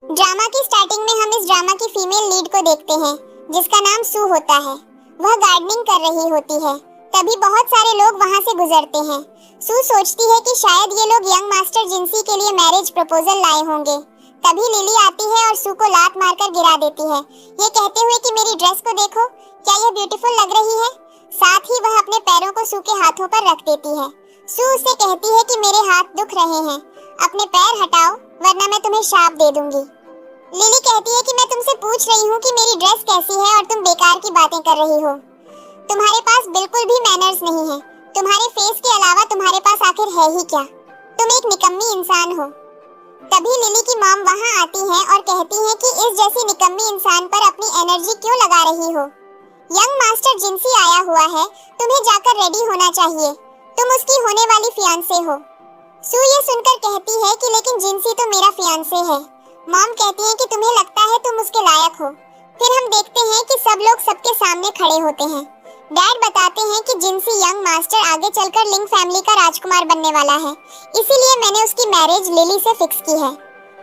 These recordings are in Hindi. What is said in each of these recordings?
ड्रामा की स्टार्टिंग में हम इस ड्रामा की फीमेल लीड को देखते हैं जिसका नाम सू होता है। वह गार्डनिंग कर रही होती है। तभी बहुत सारे लोग वहां से गुजरते हैं। सू सोचती है कि शायद ये लोग यंग मास्टर जिंसी के लिए मैरिज प्रपोजल लाए होंगे। तभी लिली आती है और सू को लात मारकर गिरा देती है, ये कहते हुए कि मेरी ड्रेस को देखो, क्या यह ब्यूटीफुल लग रही है। साथ ही वह अपने पैरों को सू के हाथों पर रख देती है। सू उससे कहती है कि मेरे हाथ दुख रहे हैं, अपने पैर हटाओ वरना मैं तुम्हें श्राप दे दूंगी। लिली कहती है कि मैं तुमसे पूछ रही हूँ कि मेरी ड्रेस कैसी है और तुम बेकार की बातें कर रही हो। तुम्हारे पास बिल्कुल भी मैनर्स नहीं है। तुम्हारे फेस के अलावा तुम्हारे पास आखिर है ही क्या? तुम एक निकम्मी इंसान हो। तभी लिली की मॉम वहाँ आती है और कहती है कि इस जैसी निकम्मी इंसान पर अपनी एनर्जी क्यों लगा रही हो। यंग मास्टर जिंसी आया हुआ है, तुम्हें जाकर रेडी होना चाहिए। तुम उसकी होने वाली फियांसे हो। सू ये सुनकर कहती है कि लेकिन जिंसी तो मेरा फियांसे है। मॉम कहती है कि तुम्हें लगता है तुम उसके लायक हो। फिर हम देखते हैं कि सब लोग सबके सामने खड़े होते हैं। डैड बताते हैं कि जिंसी यंग मास्टर आगे चलकर लिंग फैमिली का राजकुमार बनने वाला है, इसीलिए मैंने उसकी मैरिज लिली से फिक्स की है।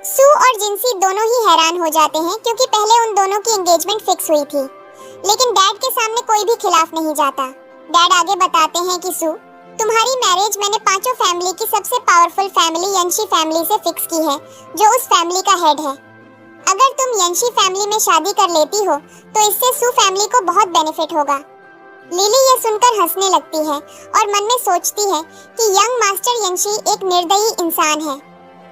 सू और जिंसी दोनों ही हैरान हो जाते हैं क्योंकि पहले उन दोनों की एंगेजमेंट फिक्स हुई थी, लेकिन डैड के सामने कोई भी खिलाफ नहीं जाता। डैड आगे बताते हैं कि सू, तुम्हारी मैरिज मैंने पांचों फैमिली की सबसे पावरफुल फैमिली यंशी फैमिली से फिक्स की है, जो उस फैमिली का हेड है। अगर तुम यंशी फैमिली में शादी कर लेती हो तो इससे सू फैमिली को बहुत बेनिफिट होगा। लिली ये सुनकर हंसने लगती है और मन में सोचती है कि यंग मास्टर यंशी एक निर्दयी इंसान है।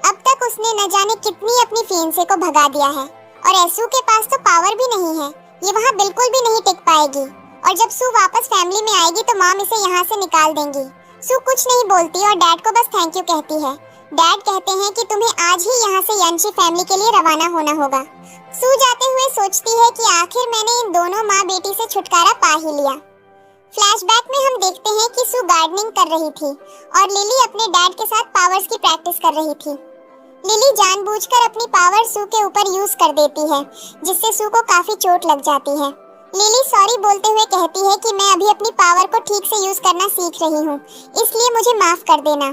अब तक उसने न जाने कितनी अपनी फियांसे को भगा दिया है और एसू के पास तो पावर भी नहीं है, ये वहाँ बिल्कुल भी नहीं टिक पाएगी। और जब सू वापस फैमिली में आएगी तो मॉम इसे यहाँ से निकाल देंगी। सू कुछ नहीं बोलती और डैड को बस थैंक यू कहती है। डैड कहते हैं कि तुम्हें आज ही यहाँ से यंशी फैमिली के लिए रवाना होना होगा। सू जाते हुए सोचती है कि आखिर मैंने इन दोनों माँ बेटी से छुटकारा पा ही लिया। फ्लैशबैक में हम देखते हैं कि सू गार्डनिंग कर रही थी और लिली अपने डैड के साथ पावर्स की प्रैक्टिस कर रही थी। लिली जानबूझकर अपनी पावर सू के ऊपर यूज कर देती है, जिससे सू को काफी चोट लग जाती है। लिली सॉरी बोलते हुए कहती है कि मैं अभी अपनी पावर को ठीक से यूज करना सीख रही हूँ, इसलिए मुझे माफ कर देना।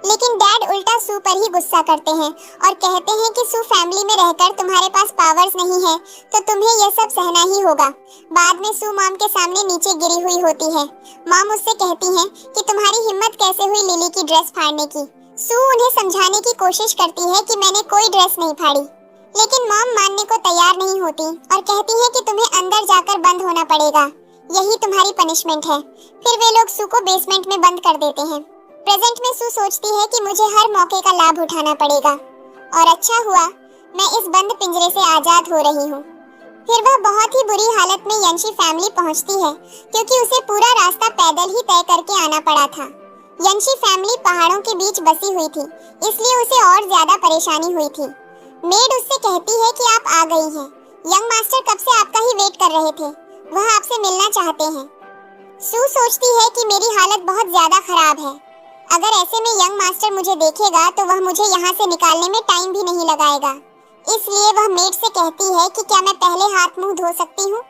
लेकिन डैड उल्टा सू पर ही गुस्सा करते हैं और कहते हैं कि सू फैमिली में रहकर तुम्हारे पास पावर्स नहीं है तो तुम्हें यह सब सहना ही होगा। बाद में सू मॉम के सामने नीचे गिरी हुई होती है। मॉम उससे कहती हैं कि तुम्हारी हिम्मत कैसे हुई लिली की ड्रेस फाड़ने की। सू उन्हें समझाने की कोशिश करती है कि मैंने कोई ड्रेस नहीं फाड़ी, लेकिन मॉम मानने को तैयार नहीं होती और कहती है कि तुम्हें अंदर जाकर बंद होना पड़ेगा, यही तुम्हारी पनिशमेंट है। फिर वे लोग सू को बेसमेंट में बंद कर देते हैं। प्रेजेंट में सू सोचती है कि मुझे हर मौके का लाभ उठाना पड़ेगा और अच्छा हुआ मैं इस बंद पिंजरे से आजाद हो रही हूँ। फिर वह बहुत ही बुरी हालत में यंशी फैमिली पहुँचती है क्योंकि उसे पूरा रास्ता पैदल ही तय करके आना पड़ा था। यंशी फैमिली पहाड़ों के बीच बसी हुई थी, इसलिए उसे और ज्यादा परेशानी हुई थी। मेड उससे कहती है कि आप आ गई हैं। यंग मास्टर कब से आपका ही वेट कर रहे थे, वह आपसे मिलना चाहते हैं। सू सोचती है कि मेरी हालत बहुत ज्यादा खराब है, अगर ऐसे में यंग मास्टर मुझे देखेगा तो वह मुझे यहाँ से निकालने में टाइम भी नहीं लगाएगा। इसलिए वह मेड से कहती है कि क्या मैं पहले हाथ मुंह धो सकती हूँ,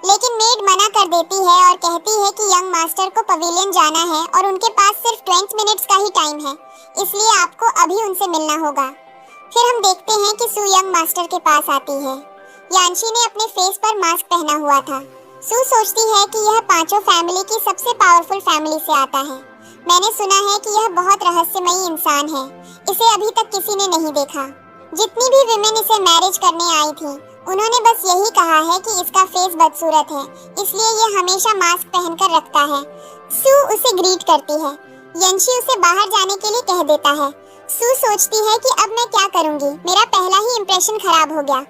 लेकिन मेड मना कर देती है और कहती है कि यंग मास्टर को पवेलियन जाना है और उनके पास सिर्फ 20 मिनट्स का ही टाइम है, इसलिए आपको अभी उनसे मिलना होगा। फिर हम देखते हैं कि सू यंग मास्टर के पास आती है। यांशी ने अपने फेस पर मास्क पहना हुआ था। सू सोचती है कि यह पांचों फैमिली की सबसे पावरफुल फैमिली से आता है। मैंने सुना है कि यह बहुत रहस्यमयी इंसान है, इसे अभी तक किसी ने नहीं देखा। जितनी भी विमेन इसे मैरिज करने आई थी उन्होंने बस यही कहा है कि इसका फेस बदसूरत है, इसलिए ये हमेशा मास्क पहनकर रखता है। सू उसे ग्रीट करती है। यंशी उसे बाहर जाने के लिए कह देता है। सू सोचती है कि अब मैं क्या करूंगी, मेरा पहला ही इंप्रेशन खराब हो गया।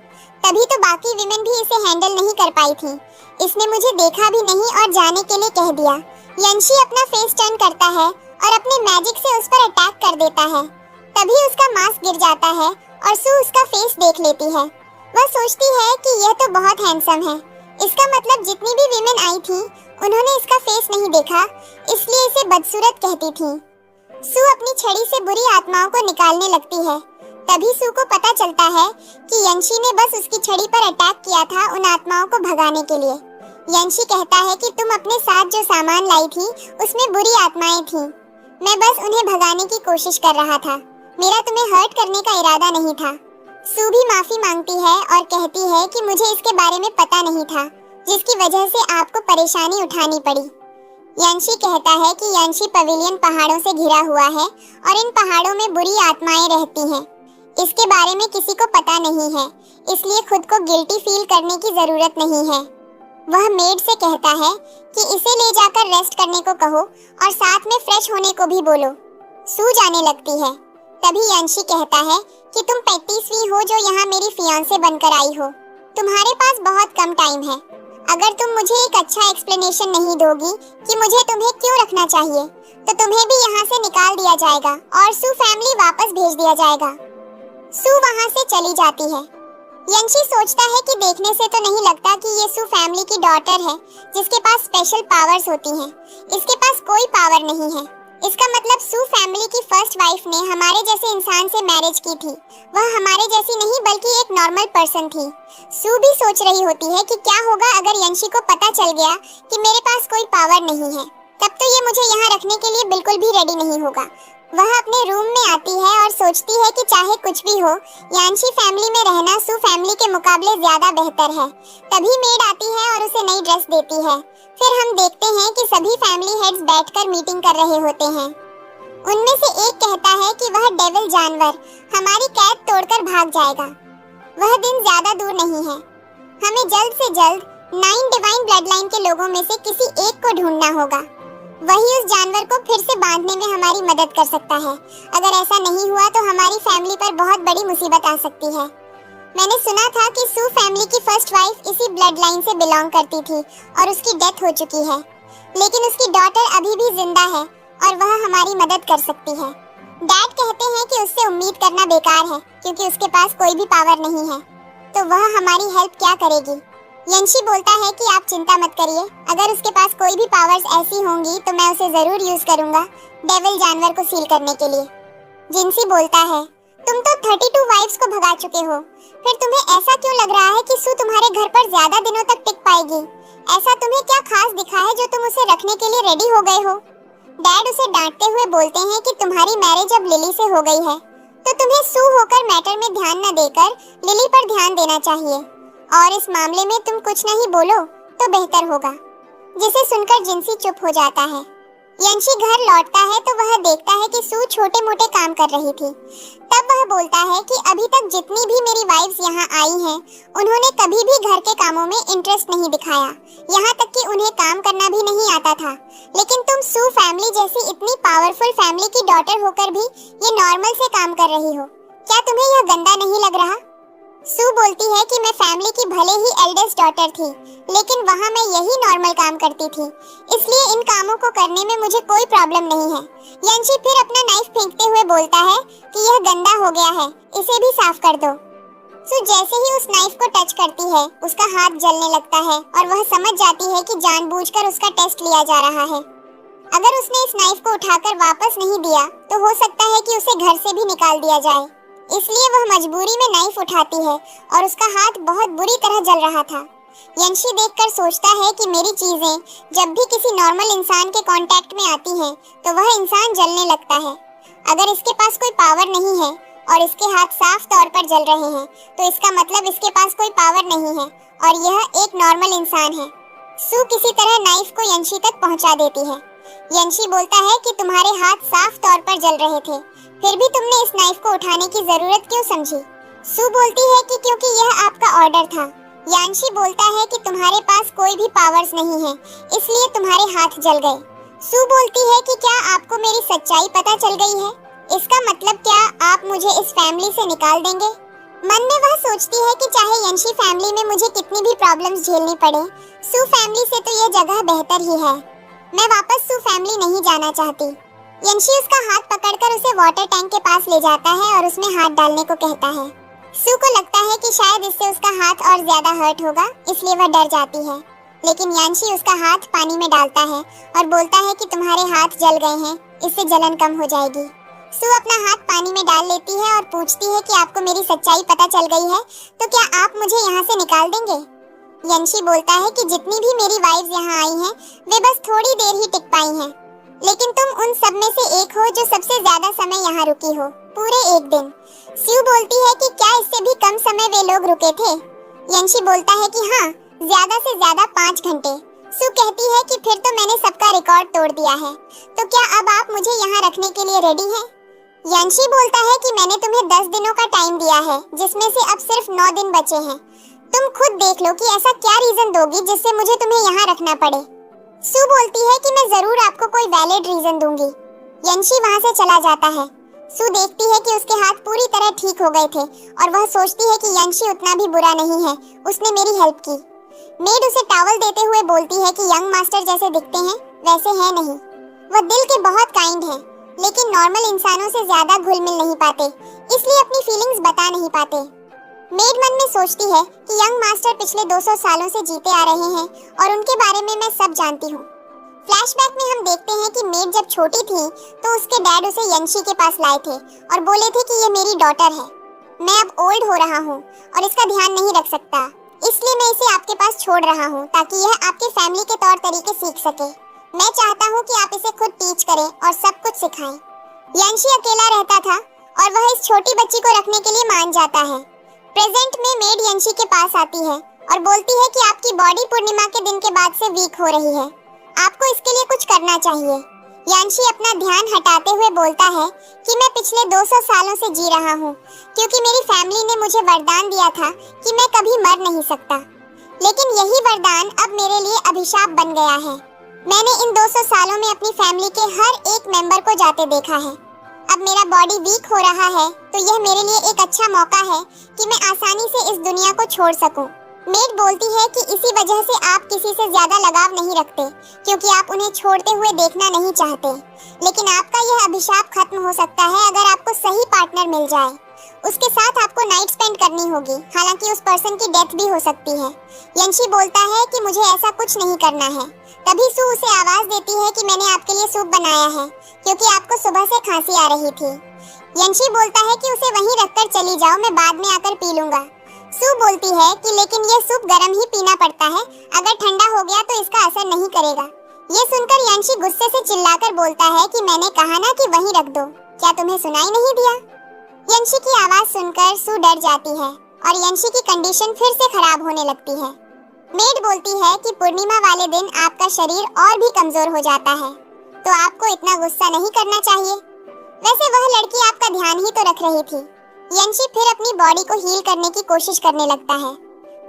तभी तो बाकी विमेन भी इसे हैंडल नहीं कर पाई थी। इसने मुझे देखा भी नहीं और जाने के लिए कह दिया। यंशी अपना फेस टर्न करता है और अपने मैजिक से उस पर अटैक कर देता है। तभी उसका मास्क गिर जाता है और सू उसका फेस देख लेती है। वह सोचती है कि यह तो बहुत हैंडसम है। इसका मतलब जितनी भी विमेन आई थी उन्होंने इसका फेस नहीं देखा, इसलिए इसे बदसूरत कहती थी। सू अपनी छड़ी से बुरी आत्माओं को निकालने लगती है। तभी सू को पता चलता है कि यंशी ने बस उसकी छड़ी पर अटैक किया था उन आत्माओं को भगाने के लिए। यंशी कहता है कि तुम अपने साथ जो सामान लाई थी उसमें बुरी आत्माएं थीं। मैं बस उन्हें भगाने की कोशिश कर रहा था, मेरा तुम्हें हर्ट करने का इरादा नहीं था। सू भी माफी मांगती है और कहती है कि मुझे इसके बारे में पता नहीं था, जिसकी वजह से आपको परेशानी उठानी पड़ी। यांशी कहता है कि यांशी पवेलियन पहाड़ों से घिरा हुआ है और इन पहाड़ों में बुरी आत्माएं रहती हैं। इसके बारे में किसी को पता नहीं है, इसलिए खुद को गिल्टी फील करने की जरूरत नहीं है। वह मेड से कहता है कि इसे ले जाकर रेस्ट करने को कहो और साथ में फ्रेश होने को भी बोलो। सू जाने लगती है। तभी यांशी कहता है कि तुम 35वीं हो जो यहाँ मेरी फियांसे बनकर आई हो। तुम्हारे पास बहुत कम टाइम है। अगर तुम मुझे एक अच्छा एक्सप्लेनेशन नहीं दोगी कि मुझे तुम्हें क्यों रखना चाहिए, तो तुम्हें भी यहाँ से निकाल दिया जाएगा और सू फैमिली वापस भेज दिया जाएगा। सू वहाँ से चली जाती है। यांशी सोचता है कि देखने से तो नहीं लगता कि ये सू फैमिली की डॉटर है जिसके पास स्पेशल पावर्स होती हैं। इसके पास कोई पावर नहीं है। इसका मतलब सू फैमिली की फर्स्ट वाइफ ने हमारे जैसे इंसान से मैरिज की थी। वह हमारे जैसी नहीं बल्कि एक नॉर्मल पर्सन थी। सू भी सोच रही होती है कि क्या होगा अगर यांशी को पता चल गया कि मेरे पास कोई पावर नहीं है, तब तो ये मुझे यहाँ रखने के लिए बिल्कुल भी रेडी नहीं होगा। वह अपने रूम में आती है और सोचती है कि चाहे कुछ भी हो, यांशी फैमिली में रहना सू फैमिली के मुकाबले ज्यादा बेहतर है। तभी मेड आती है और उसे नई ड्रेस देती है। फिर हम देखते हैं कि सभी फैमिली हेड्स बैठकर मीटिंग कर रहे होते हैं। उनमें से एक कहता है कि वह डेविल जानवर हमारी कैद तोड़कर भाग जाएगा। वह दिन ज्यादा दूर नहीं है। हमें जल्द से जल्द 9 डिवाइन ब्लडलाइन के लोगों में से किसी एक को ढूंढना होगा। वही उस जानवर को फिर से बांधने में हमारी मदद कर सकता है। अगर ऐसा नहीं हुआ तो हमारी फैमिली पर बहुत बड़ी मुसीबत आ सकती है। मैंने सुना था कि सू फैमिली की फर्स्ट वाइफ इसी ब्लड लाइन से बिलोंग करती थी और उसकी डेथ हो चुकी है, लेकिन उसकी डॉटर अभी भी जिंदा है और वह हमारी मदद कर सकती है। डैड कहते हैं कि उससे उम्मीद करना बेकार है क्योंकि उसके पास कोई भी पावर नहीं है, तो वह हमारी हेल्प क्या करेगी। यांशी बोलता है कि आप चिंता मत करिए, अगर उसके पास कोई भी पावर्स ऐसी होंगी तो मैं उसे जरूर यूज करूंगा डेविल जानवर को सील करने के लिए। जिंसी बोलता है, तुम तो 32 वाइफ्स को भगा चुके हो, फिर तुम्हें ऐसा क्यों लग रहा है कि सू तुम्हारे घर पर ज्यादा दिनों तक टिक पाएगी? ऐसा तुम्हें क्या खास दिखा है जो तुम उसे रखने के लिए रेडी हो गए हो? डैड उसे डांटते हुए बोलते हैं कि तुम्हारी मैरिज अब लिली से हो गई है, तो तुम्हें सू होकर मैटर में ध्यान न देकर लिली पर ध्यान देना चाहिए, और इस मामले में तुम कुछ नहीं बोलो तो बेहतर होगा। जिसे सुनकर जिंसी चुप हो जाता है। यांशी घर लौटता है तो वह देखता है कि सू छोटे मोटे काम कर रही थी। तब वह बोलता है कि अभी तक जितनी भी मेरी वाइफ्स यहाँ आई हैं, उन्होंने कभी भी घर के कामों में इंटरेस्ट नहीं दिखाया, यहाँ तक कि उन्हें काम करना भी नहीं आता था। लेकिन तुम सू फैमिली जैसी इतनी पावरफुल फैमिली की डॉटर होकर भी ये नॉर्मल से काम कर रही हो, क्या तुम्हें यह गंदा नहीं लग रहा? सू बोलती है कि मैं फैमिली की भले ही एल्डेस्ट डॉटर थी, लेकिन वहाँ मैं यही नॉर्मल काम करती थी, इसलिए इन कामों को करने में मुझे कोई प्रॉब्लम नहीं है। यांशी फिर अपना नाइफ फेंकते हुए बोलता है कि यह गंदा हो गया है, इसे भी साफ कर दो। सू जैसे ही उस नाइफ को टच करती है, उसका हाथ जलने लगता है और वह समझ जाती है कि जानबूझकर उसका टेस्ट लिया जा रहा है। अगर उसने इस नाइफ को उठाकर वापस नहीं दिया तो हो सकता है कि उसे घर से भी निकाल दिया जाए, इसलिए वह मजबूरी में नाइफ उठाती है और उसका हाथ बहुत बुरी तरह जल रहा था। यांशी देखकर सोचता है कि मेरी चीजें जब भी किसी नॉर्मल इंसान के कांटेक्ट में आती हैं, तो वह इंसान जलने लगता है। अगर इसके पास कोई पावर नहीं है और इसके हाथ साफ तौर पर जल रहे हैं, तो इसका मतलब इसके पास कोई पावर नहीं है और यह एक नॉर्मल इंसान है। सू किसी तरह नाइफ को यांशी तक पहुंचा देती है। यांशी बोलता है कि तुम्हारे हाथ साफ तौर पर जल रहे थे, फिर भी तुमने इस नाइफ को उठाने की जरूरत क्यों समझी? सू बोलती है कि क्योंकि यह आपका ऑर्डर था। यांशी बोलता है कि तुम्हारे पास कोई भी पावर्स नहीं है, इसलिए तुम्हारे हाथ जल गए। सू बोलती है कि क्या आपको मेरी सच्चाई पता चल गई है? इसका मतलब क्या आप मुझे इस फैमिली से निकाल देंगे? मन में वह सोचती है कि चाहे यांशी फैमिली में मुझे कितनी भी प्रॉब्लम्स झेलनी पड़े, सू फैमिली से तो यह जगह बेहतर ही है। मैं वापस सू फैमिली नहीं जाना चाहती। यांशी उसका हाथ पकड़कर उसे वाटर टैंक के पास ले जाता है और उसमें हाथ डालने को कहता है। सू को लगता है कि शायद इससे उसका हाथ और ज्यादा हर्ट होगा, इसलिए वह डर जाती है। लेकिन यांशी उसका हाथ पानी में डालता है और बोलता है कि तुम्हारे हाथ जल गए हैं, इससे जलन कम हो जाएगी। सू अपना हाथ पानी में डाल लेती है और पूछती है कि आपको मेरी सच्चाई पता चल गई है, तो क्या आप मुझे यहाँ से निकाल देंगे? यांशी बोलता है कि जितनी भी मेरी वाइफ्स यहाँ आई हैं, वे बस थोड़ी देर ही टिक पाई हैं, लेकिन तुम उन सब में से एक हो जो सबसे ज्यादा समय यहाँ रुकी हो, पूरे 1 दिन। स्यू बोलती है कि क्या इससे भी कम समय वे लोग रुके थे? यंशी बोलता है कि हाँ, ज्यादा से ज्यादा 5 घंटे। सू कहती है कि फिर तो मैंने सबका रिकॉर्ड तोड़ दिया है, तो क्या अब आप मुझे यहाँ रखने के लिए रेडी हैं? यंशी बोलता है कि मैंने तुम्हें 10 दिनों का टाइम दिया है, जिसमें से अब सिर्फ 9 दिन बचे हैं। तुम खुद देख लो कि ऐसा क्या रीजन दोगी जिससे मुझे तुम्हें यहाँ रखना पड़े। सू बोलती है कि मैं जरूर आपको कोई वैलिड रीजन दूंगी। यंशी वहाँ से चला जाता है। सू देखती है कि उसके हाथ पूरी तरह ठीक हो गए थे और वह सोचती है कि यंशी उतना भी बुरा नहीं है, उसने मेरी हेल्प की। मेड उसे टॉवल देते हुए बोलती है कि यंग मास्टर जैसे दिखते हैं वैसे हैं नहीं। वह दिल के बहुत काइंड हैं, लेकिन नॉर्मल इंसानों से ज्यादा घुल मिल नहीं पाते, इसलिए अपनी फीलिंग्स बता नहीं पाते। मेड मन में सोचती है कि यंग मास्टर पिछले 200 सालों से जीते आ रहे हैं और उनके बारे में मैं सब जानती हूँ। फ्लैशबैक में हम देखते हैं कि मेड जब छोटी थी तो उसके डैड उसे यंशी के पास लाए थे और बोले थे कि ये मेरी डॉटर है। मैं अब ओल्ड हो रहा हूँ और इसका ध्यान नहीं रख सकता, इसलिए मैं इसे आपके पास छोड़ रहा हूँ ताकि यह आपके फैमिली के तौर तरीके सीख सके। मैं चाहता हूँ कि आप इसे खुद टीच करें और सब कुछ सिखाएं। यंशी अकेला रहता था और वह इस छोटी बच्ची को रखने के लिए मान जाता है। प्रेजेंट में मेड यंशी के पास आती है और बोलती है कि आपकी बॉडी पूर्णिमा के दिन के बाद से वीक हो रही है, आपको इसके लिए कुछ करना चाहिए। यांशी अपना ध्यान हटाते हुए बोलता है कि मैं पिछले 200 सालों से जी रहा हूँ, क्योंकि मेरी फैमिली ने मुझे वरदान दिया था कि मैं कभी मर नहीं सकता। लेकिन यही वरदान अब मेरे लिए अभिशाप बन गया है। मैंने इन 200 सालों में अपनी फैमिली के हर एक मेंबर को जाते देखा है। अब मेरा बॉडी वीक हो रहा है, तो यह मेरे लिए एक अच्छा मौका है कि मैं आसानी से इस दुनिया को छोड़ सकूं। मेड बोलती है कि इसी वजह से आप किसी से ज्यादा लगाव नहीं रखते, क्योंकि आप उन्हें छोड़ते हुए देखना नहीं चाहते। लेकिन आपका यह अभिशाप खत्म हो सकता है अगर आपको सही पार्टनर मिल जाए। उसके साथ आपको नाइट स्पेंड करनी होगी, हालांकि उस पर्सन की डेथ भी हो सकती है। यंशी बोलता है कि मुझे ऐसा कुछ नहीं करना है। तभी सू उसे आवाज देती है कि मैंने आपके लिए सूप बनाया है, क्योंकि आपको सुबह से खांसी आ रही थी। यंशी बोलता है कि उसे वहीं रखकर चली जाओ, मैं बाद में आकर पी लूंगा। सू बोलती है कि लेकिन ये सूप गर्म ही पीना पड़ता है, अगर ठंडा हो गया तो इसका असर नहीं करेगा। ये सुनकर यंशी गुस्से से चिल्लाकर बोलता है कि मैंने कहा ना कि वहीं रख दो, क्या तुम्हें सुनाई नहीं दिया? यंशी की आवाज सुनकर सू डर जाती है और यंशी की कंडीशन फिर से खराब होने लगती है। मेड बोलती है कि पूर्णिमा वाले दिन आपका शरीर और भी कमजोर हो जाता है, तो आपको इतना गुस्सा नहीं करना चाहिए। वैसे वह लड़की आपका ध्यान ही तो रख रही थी। यंशी फिर अपनी बॉडी को हील करने की कोशिश करने लगता है।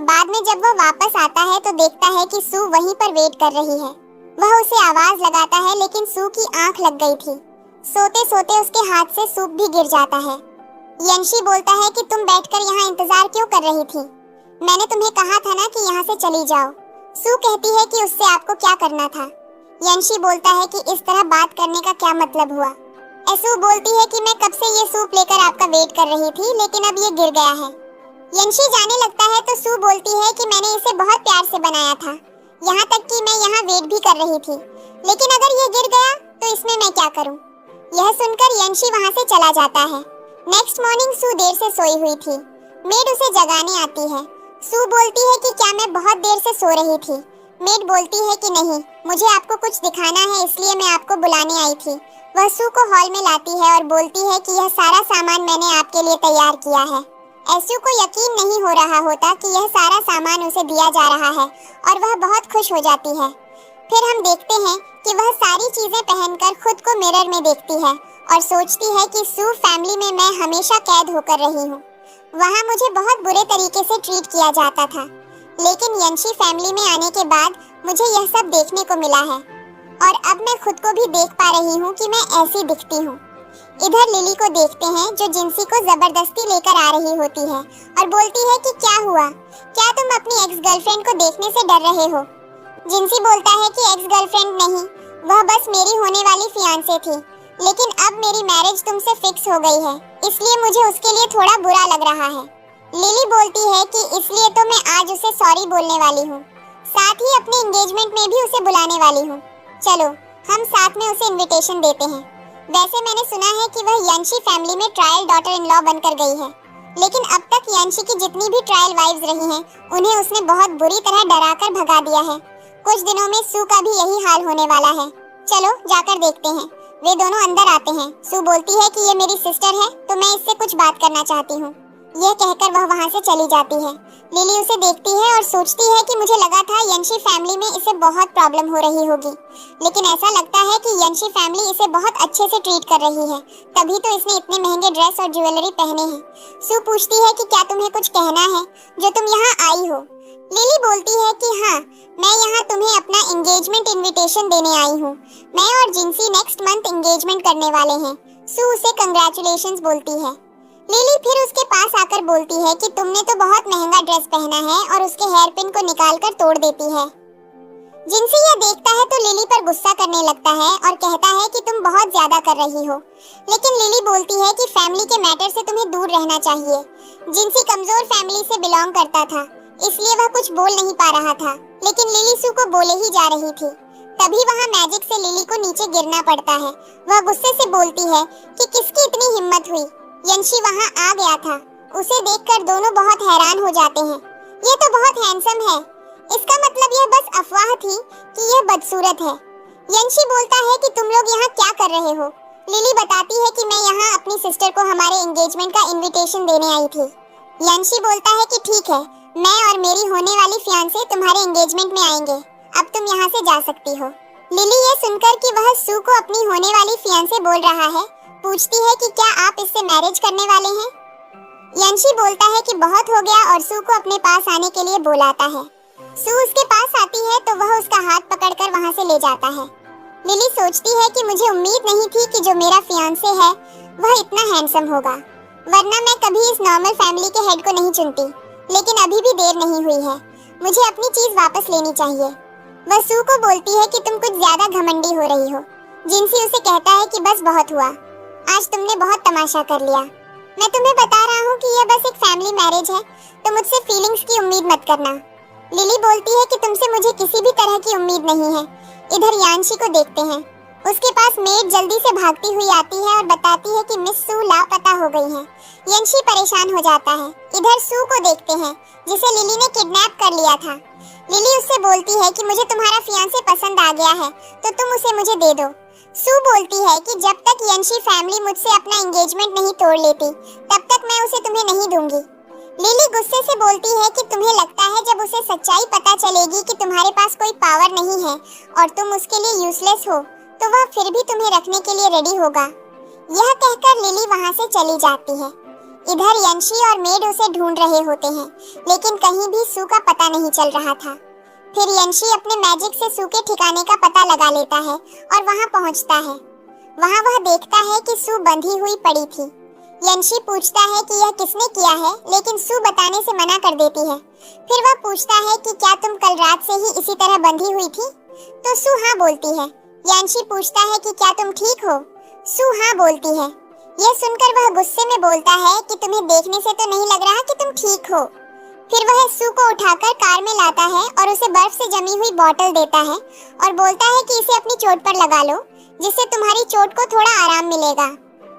बाद में जब वह वापस आता है तो देखता है कि सू वहीं पर वेट कर रही है। वह उसे आवाज लगाता है, लेकिन सू की आंख लग गई थी। सोते सोते उसके हाथ से सूप भी गिर जाता है। यंशी बोलता है कि तुम बैठकर यहाँ इंतजार क्यों कर रही थी? मैंने तुम्हें कहा था ना कि यहाँ से चली जाओ। सू कहती है कि उससे आपको क्या करना था। यंशी बोलता है कि इस तरह बात करने का क्या मतलब हुआ। सू बोलती है कि मैं कब से ये सूप लेकर आपका वेट कर रही थी, लेकिन अब ये गिर गया है। यंशी जाने लगता है तो सू बोलती है कि मैंने इसे बहुत प्यार से बनाया था, यहाँ तक कि मैं यहाँ वेट भी कर रही थी, लेकिन अगर ये गिर गया तो इसमें मैं क्या करूँ? यह सुनकर यंशी वहाँ से चला जाता है। नेक्स्ट मॉर्निंग सू देर से सोई हुई थी। मेड उसे जगाने आती है। सू बोलती है कि क्या मैं बहुत देर से सो रही थी? मेड बोलती है कि नहीं, मुझे आपको कुछ दिखाना है, इसलिए मैं आपको बुलाने आई थी। वह सू को हॉल में लाती है और बोलती है कि यह सारा सामान मैंने आपके लिए तैयार किया है। एसू को यकीन नहीं हो रहा होता कि यह सारा सामान उसे दिया जा रहा है और वह बहुत खुश हो जाती है। फिर हम देखते हैं कि वह सारी चीजें पहनकर खुद को मिरर में देखती है और सोचती है कि सू फैमिली में मैं हमेशा कैद होकर रही हूँ। वहाँ मुझे बहुत बुरे तरीके से ट्रीट किया जाता था, लेकिन यंशी फैमिली में आने के बाद मुझे यह सब देखने को मिला है और अब मैं खुद को भी देख पा रही हूँ कि मैं ऐसी दिखती हूँ। इधर लिली को देखते हैं जो जिंसी को जबरदस्ती लेकर आ रही होती है और बोलती है कि क्या हुआ, क्या तुम अपनी एक्स गर्लफ्रेंड को देखने से डर रहे हो? जिंसी बोलता है कि एक्स गर्लफ्रेंड नहीं, वह बस मेरी होने वाली फियांसे थी, लेकिन अब मेरी मैरिज तुमसे फिक्स हो गई है, इसलिए मुझे उसके लिए थोड़ा बुरा लग रहा है। लिली बोलती है कि इसलिए तो मैं आज उसे सॉरी बोलने वाली हूँ, साथ ही अपने एंगेजमेंट में भी उसे बुलाने वाली हूँ। चलो हम साथ में उसे इनविटेशन देते हैं। वैसे मैंने सुना है कि वह यंशी फैमिली में ट्रायल डॉटर इन लॉ बनकर गई है, लेकिन अब तक यंशी की जितनी भी ट्रायल वाइफ्स रही हैं, उन्हें उसने बहुत बुरी तरह डराकर भगा दिया है। कुछ दिनों में सू का भी यही हाल होने वाला है। चलो जाकर देखते हैं। वे दोनों अंदर आते हैं। सू बोलती है कि ये मेरी सिस्टर है, तो मैं इससे कुछ बात करना चाहती हूँ। यह कहकर वह वहाँ से चली जाती है। लिली उसे देखती है और सोचती है कि मुझे लगा था यंशी फैमिली में इसे बहुत प्रॉब्लम हो रही होगी, लेकिन ऐसा लगता है कि यंशी फैमिली इसे बहुत अच्छे से ट्रीट कर रही है, तभी तो इसने इतने महंगे ड्रेस और ज्वेलरी पहने हैं। सू पूछती है कि क्या तुम्हें कुछ कहना है जो तुम यहाँ आई हो। लिली बोलती है कि हाँ, मैं यहाँ तुम्हें अपना एंगेजमेंट इनविटेशन देने आई हूँ। मैं और जिंसी नेक्स्ट मंथ एंगेजमेंट करने वाले हैं। सू उसे कंग्रेचुलेशंस बोलती है। लिली फिर उसके पास आकर बोलती है कि तुमने तो बहुत महंगा ड्रेस पहना है और उसके हेयर पिन को निकालकर तोड़ देती है। जिंसी यह देखता है तो लिली पर गुस्सा करने लगता है और कहता है कि तुम बहुत ज्यादा कर रही हो, लेकिन लिली बोलती है कि फैमिली के मैटर से तुम्हें दूर रहना चाहिए। जिंसी कमजोर फैमिली से बिलोंग करता था, इसलिए वह कुछ बोल नहीं पा रहा था, लेकिन लिली सू को बोले ही जा रही थी। तभी वहाँ मैजिक से लिली को नीचे गिरना पड़ता है। वह गुस्से से बोलती है कि किसकी इतनी हिम्मत हुई। यंशी वहाँ आ गया था। उसे देखकर दोनों बहुत हैरान हो जाते हैं। ये तो बहुत हैंडसम है। इसका मतलब यह बस अफवाह थी कि यह बदसूरत है। यंशी बोलता है कि तुम लोग यहाँ क्या कर रहे हो। लिली बताती है कि मैं यहाँ अपनी सिस्टर को हमारे एंगेजमेंट का इनविटेशन देने आई थी। यंशी बोलता है कि ठीक है, मैं और मेरी होने वाली फियांसे तुम्हारे एंगेजमेंट में आएंगे। अब तुम यहाँ से जा सकती हो। लिली ये सुनकर कि वह सू को अपनी होने वाली फियांसे बोल रहा है, पूछती है कि क्या आप इससे मैरिज करने वाले हैं। यंशी बोलता है कि बहुत हो गया और सू को अपने पास आने के लिए बुलाता है। सू उसके पास आती है तो वह उसका हाथ पकड़कर वहां से ले जाता है। लिली सोचती है कि मुझे उम्मीद नहीं थी कि जो मेरा फियांसे है वह इतना हैंडसम होगा, वरना मैं कभी इस नॉर्मल फैमिली के हेड को नहीं चुनती। लेकिन अभी भी देर नहीं हुई है, मुझे अपनी चीज वापस लेनी चाहिए। वह सू को बोलती है कि तुम कुछ ज्यादा घमंडी हो रही हो। जिंसी उसे कहता है कि बस बहुत हुआ, आज तुमने बहुत तमाशा कर लिया। मैं तुम्हें बता रहा हूँ कि यह बस एक फैमिली मैरिज है, तो मुझसे फीलिंग्स की उम्मीद मत करना। लिली बोलती है कि तुमसे मुझे किसी भी तरह की उम्मीद नहीं है। इधर यांशी को देखते हैं। उसके पास मेड जल्दी से भागती हुई आती है और बताती है कि मिस सू लापता हो गई है। यांशी परेशान हो जाता है। इधर सू को देखते हैं, जिसे लिली ने किडनैप कर लिया था। लिली उससे बोलती है कि मुझे तुम्हारा फियांसे पसंद आ गया है, तो तुम उसे मुझे दे दो। सू बोलती है कि जब तक यंशी फैमिली मुझसे अपना एंगेजमेंट नहीं तोड़ लेती, तब तक मैं उसे तुम्हें नहीं दूंगी। लिली गुस्से से बोलती है कि तुम्हें लगता है जब उसे सच्चाई पता चलेगी कि तुम्हारे पास कोई पावर नहीं है और तुम उसके लिए यूजलेस हो, तो वह फिर भी तुम्हें रखने के लिए रेडी होगा। यह कहकर लिली वहाँ से चली जाती है। इधर यंशी और मेड उसे ढूंढ रहे होते हैं, लेकिन कहीं भी सू का पता नहीं चल रहा था। फिर यंशी अपने मैजिक से सू के ठिकाने का पता लगा लेता है और वहां पहुंचता है। वहां वह देखता है कि सू बंधी हुई पड़ी थी। यंशी पूछता है कि यह किसने किया है, लेकिन सू बताने से मना कर देती है। फिर वह पूछता है कि क्या तुम कल रात से ही इसी तरह बंधी हुई थी, तो सू हाँ बोलती है। यंशी पूछता है कि क्या तुम ठीक हो, सू हाँ बोलती है। यह सुनकर वह गुस्से में बोलता है कि तुम्हें देखने से तो नहीं लग रहा कि तुम ठीक हो। फिर वह सू को उठाकर कार में लाता है और उसे बर्फ से जमी हुई बोतल देता है और बोलता है कि इसे अपनी चोट पर लगा लो, जिससे तुम्हारी चोट को थोड़ा आराम मिलेगा।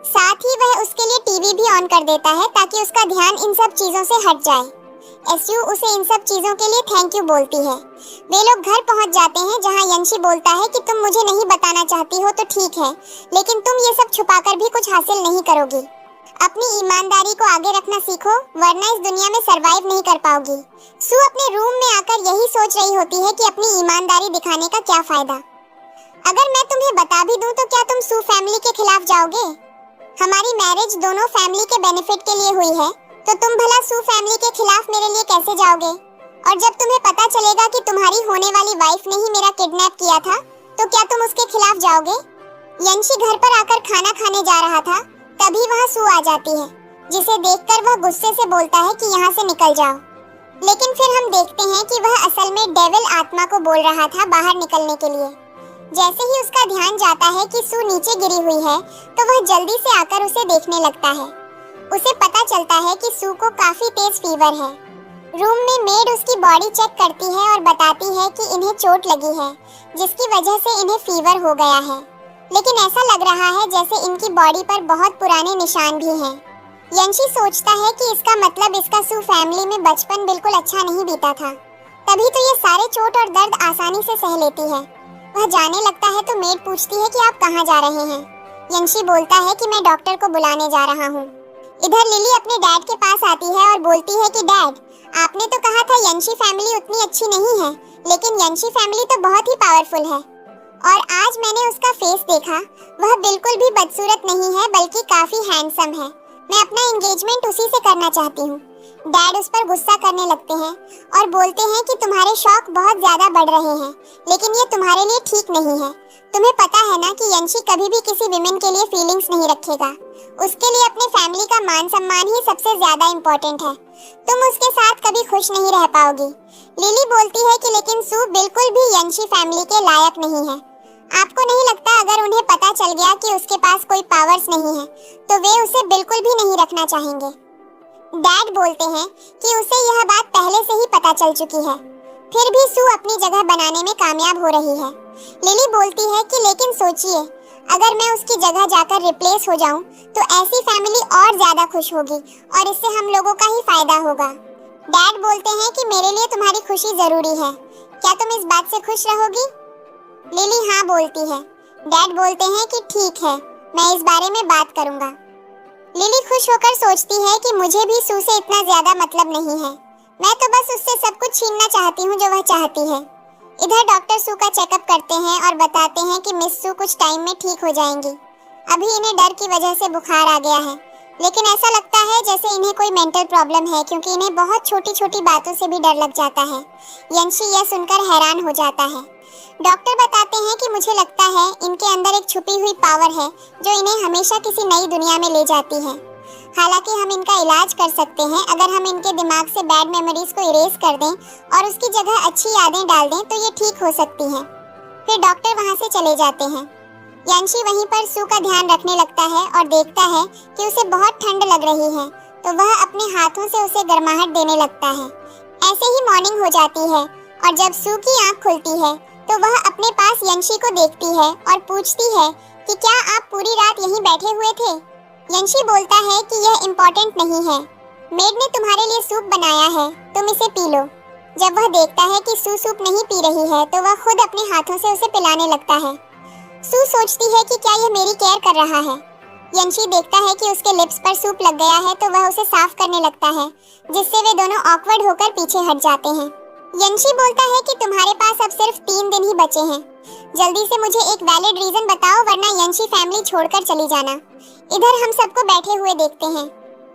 साथ ही वह उसके लिए टीवी भी ऑन कर देता है ताकि उसका ध्यान इन सब चीजों से हट जाए। एसयू उसे इन सब चीजों के लिए थैंक यू बोलती है। वे लोग घर पहुंच जाते हैं, जहां यंशी बोलता है कि तुम मुझे नहीं बताना चाहती हो तो ठीक है, लेकिन तुम ये सब छुपाकर भी कुछ हासिल नहीं करोगी। अपनी ईमानदारी को आगे रखना सीखो, वरना इस दुनिया में सरवाइव नहीं कर पाओगी। सू अपने रूम में आकर यही सोच रही होती है कि अपनी ईमानदारी दिखाने का क्या फायदा। अगर मैं तुम्हें बता भी दूं तो क्या तुम सू फैमिली के खिलाफ जाओगे? हमारी मैरिज दोनों फैमिली के बेनिफिट के लिए हुई है, तो तुम भला सू फैमिली के खिलाफ मेरे लिए कैसे जाओगे? और जब तुम्हें पता चलेगा कि तुम्हारी होने वाली वाइफ ने ही मेरा किडनैप किया था, तो क्या तुम उसके खिलाफ जाओगे? यंशी घर पर आकर खाना खाने जा रहा था, तभी वहाँ सू आ जाती है, जिसे देखकर वह गुस्से से बोलता है कि यहाँ से निकल जाओ। लेकिन फिर हम देखते हैं कि वह असल में डेविल आत्मा को बोल रहा था बाहर निकलने के लिए। जैसे ही उसका ध्यान जाता है कि सू नीचे गिरी हुई है, तो वह जल्दी से आकर उसे देखने लगता है। उसे पता चलता है कि सू को काफी तेज फीवर है। रूम में मेड उसकी बॉडी चेक करती है और बताती है कि इन्हें चोट लगी है, जिसकी वजह से इन्हें फीवर हो गया है। लेकिन ऐसा लग रहा है जैसे इनकी बॉडी पर बहुत पुराने निशान भी हैं। यंशी सोचता है कि इसका मतलब इसका सू फैमिली में बचपन बिल्कुल अच्छा नहीं बीता था, तभी तो ये सारे चोट और दर्द आसानी से सह लेती है। वह जाने लगता है तो मेड पूछती है कि आप कहाँ जा रहे हैं। यंशी बोलता है कि मैं डॉक्टर को बुलाने जा रहा हूँ। इधर लिली अपने डैड के पास आती है और बोलती है कि डैड, आपने तो कहा था यंशी फैमिली उतनी अच्छी नहीं है, लेकिन यंशी फैमिली तो बहुत ही पावरफुल है। और आज मैंने उसका फेस देखा, वह बिल्कुल भी बदसूरत नहीं है बल्कि काफी हैंडसम है। मैं अपना एंगेजमेंट उसी से करना चाहती हूँ। डैड उस पर गुस्सा करने लगते हैं और बोलते हैं कि तुम्हारे शौक बहुत ज्यादा बढ़ रहे हैं, लेकिन ये तुम्हारे लिए ठीक नहीं है। तुम्हें पता है ना कि यंशी कभी भी किसी विमेन के लिए फीलिंग्स नहीं रखेगा। उसके लिए अपने फैमिली का मान सम्मान ही सबसे ज्यादा इम्पोर्टेंट है। तुम उसके साथ कभी खुश नहीं रह पाओगी। लिली बोलती है कि लेकिन सू बिल्कुल भी यंशी फैमिली के लायक नहीं है। आपको नहीं लगता अगर उन्हें पता चल गया कि उसके पास कोई पावर्स नहीं है तो वे उसे बिल्कुल भी नहीं रखना चाहेंगे। डैड बोलते हैं कि उसे यह बात पहले से ही पता चल चुकी है, फिर भी सू अपनी जगह बनाने में कामयाब हो रही है। लिली बोलती है कि लेकिन सोचिए, अगर मैं उसकी जगह जाकर रिप्लेस हो जाऊं तो ऐसी फैमिली और ज्यादा खुश होगी और इससे हम लोगों का ही फायदा होगा। डैड बोलते हैं कि मेरे लिए तुम्हारी खुशी जरूरी है, क्या तुम इस बात से खुश रहोगी? लिली हाँ बोलती है। डैड बोलते हैं कि ठीक है, मैं इस बारे में बात करूंगा। लिली खुश होकर सोचती है कि मुझे भी सू से इतना ज्यादा मतलब नहीं है, मैं तो बस उससे सब कुछ छीनना चाहती हूँ जो वह चाहती है। इधर डॉक्टर सू का चेकअप करते हैं और बताते हैं कि मिस सू कुछ टाइम में ठीक हो जाएंगी। अभी इन्हें डर की वजह से बुखार आ गया है, लेकिन ऐसा लगता है जैसे इन्हें कोई मेंटल प्रॉब्लम है, क्योंकि इन्हें बहुत छोटी छोटी बातों से भी डर लग जाता है। यंशी यह सुनकर हैरान हो जाता है। डॉक्टर बताते हैं कि मुझे लगता है इनके अंदर एक छुपी हुई पावर है जो इन्हें हमेशा किसी नई दुनिया में ले जाती है। हालांकि हम इनका इलाज कर सकते हैं, अगर हम इनके दिमाग से बैड मेमोरीज को इरेज कर दें और उसकी जगह अच्छी यादें डाल दें तो ये ठीक हो सकती हैं। फिर डॉक्टर वहां से चले जाते हैं। यंशी वहीं पर सू का ध्यान रखने लगता है और देखता है कि उसे बहुत ठंड लग रही है, तो वह अपने हाथों से उसे गर्माहट देने लगता है। ऐसे ही मॉर्निंग हो जाती है और जब सू की आँख खुलती है तो वह अपने पास यंशी को देखती है और पूछती है कि क्या आप पूरी रात यहीं बैठे हुए थे? यंशी बोलता है कि यह इम्पोर्टेंट नहीं है, मेड ने तुम्हारे लिए सूप बनाया है, तुम इसे पी लो। जब वह देखता है कि सू सूप नहीं पी रही है तो वह खुद अपने हाथों से उसे पिलाने लगता है। सू सोचती है कि क्या यह मेरी केयर कर रहा है। यंशी देखता है कि उसके लिप्स पर सूप लग गया है तो वह उसे साफ करने लगता है, जिससे वे दोनों ऑकवर्ड होकर पीछे हट जाते हैं। यंशी बोलता है कि तुम्हारे पास अब सिर्फ 3 दिन ही बचे हैं, जल्दी से मुझे एक वैलिड रीजन बताओ वरना यंशी फैमिली छोड़कर चली जाना। इधर हम सबको बैठे हुए देखते हैं।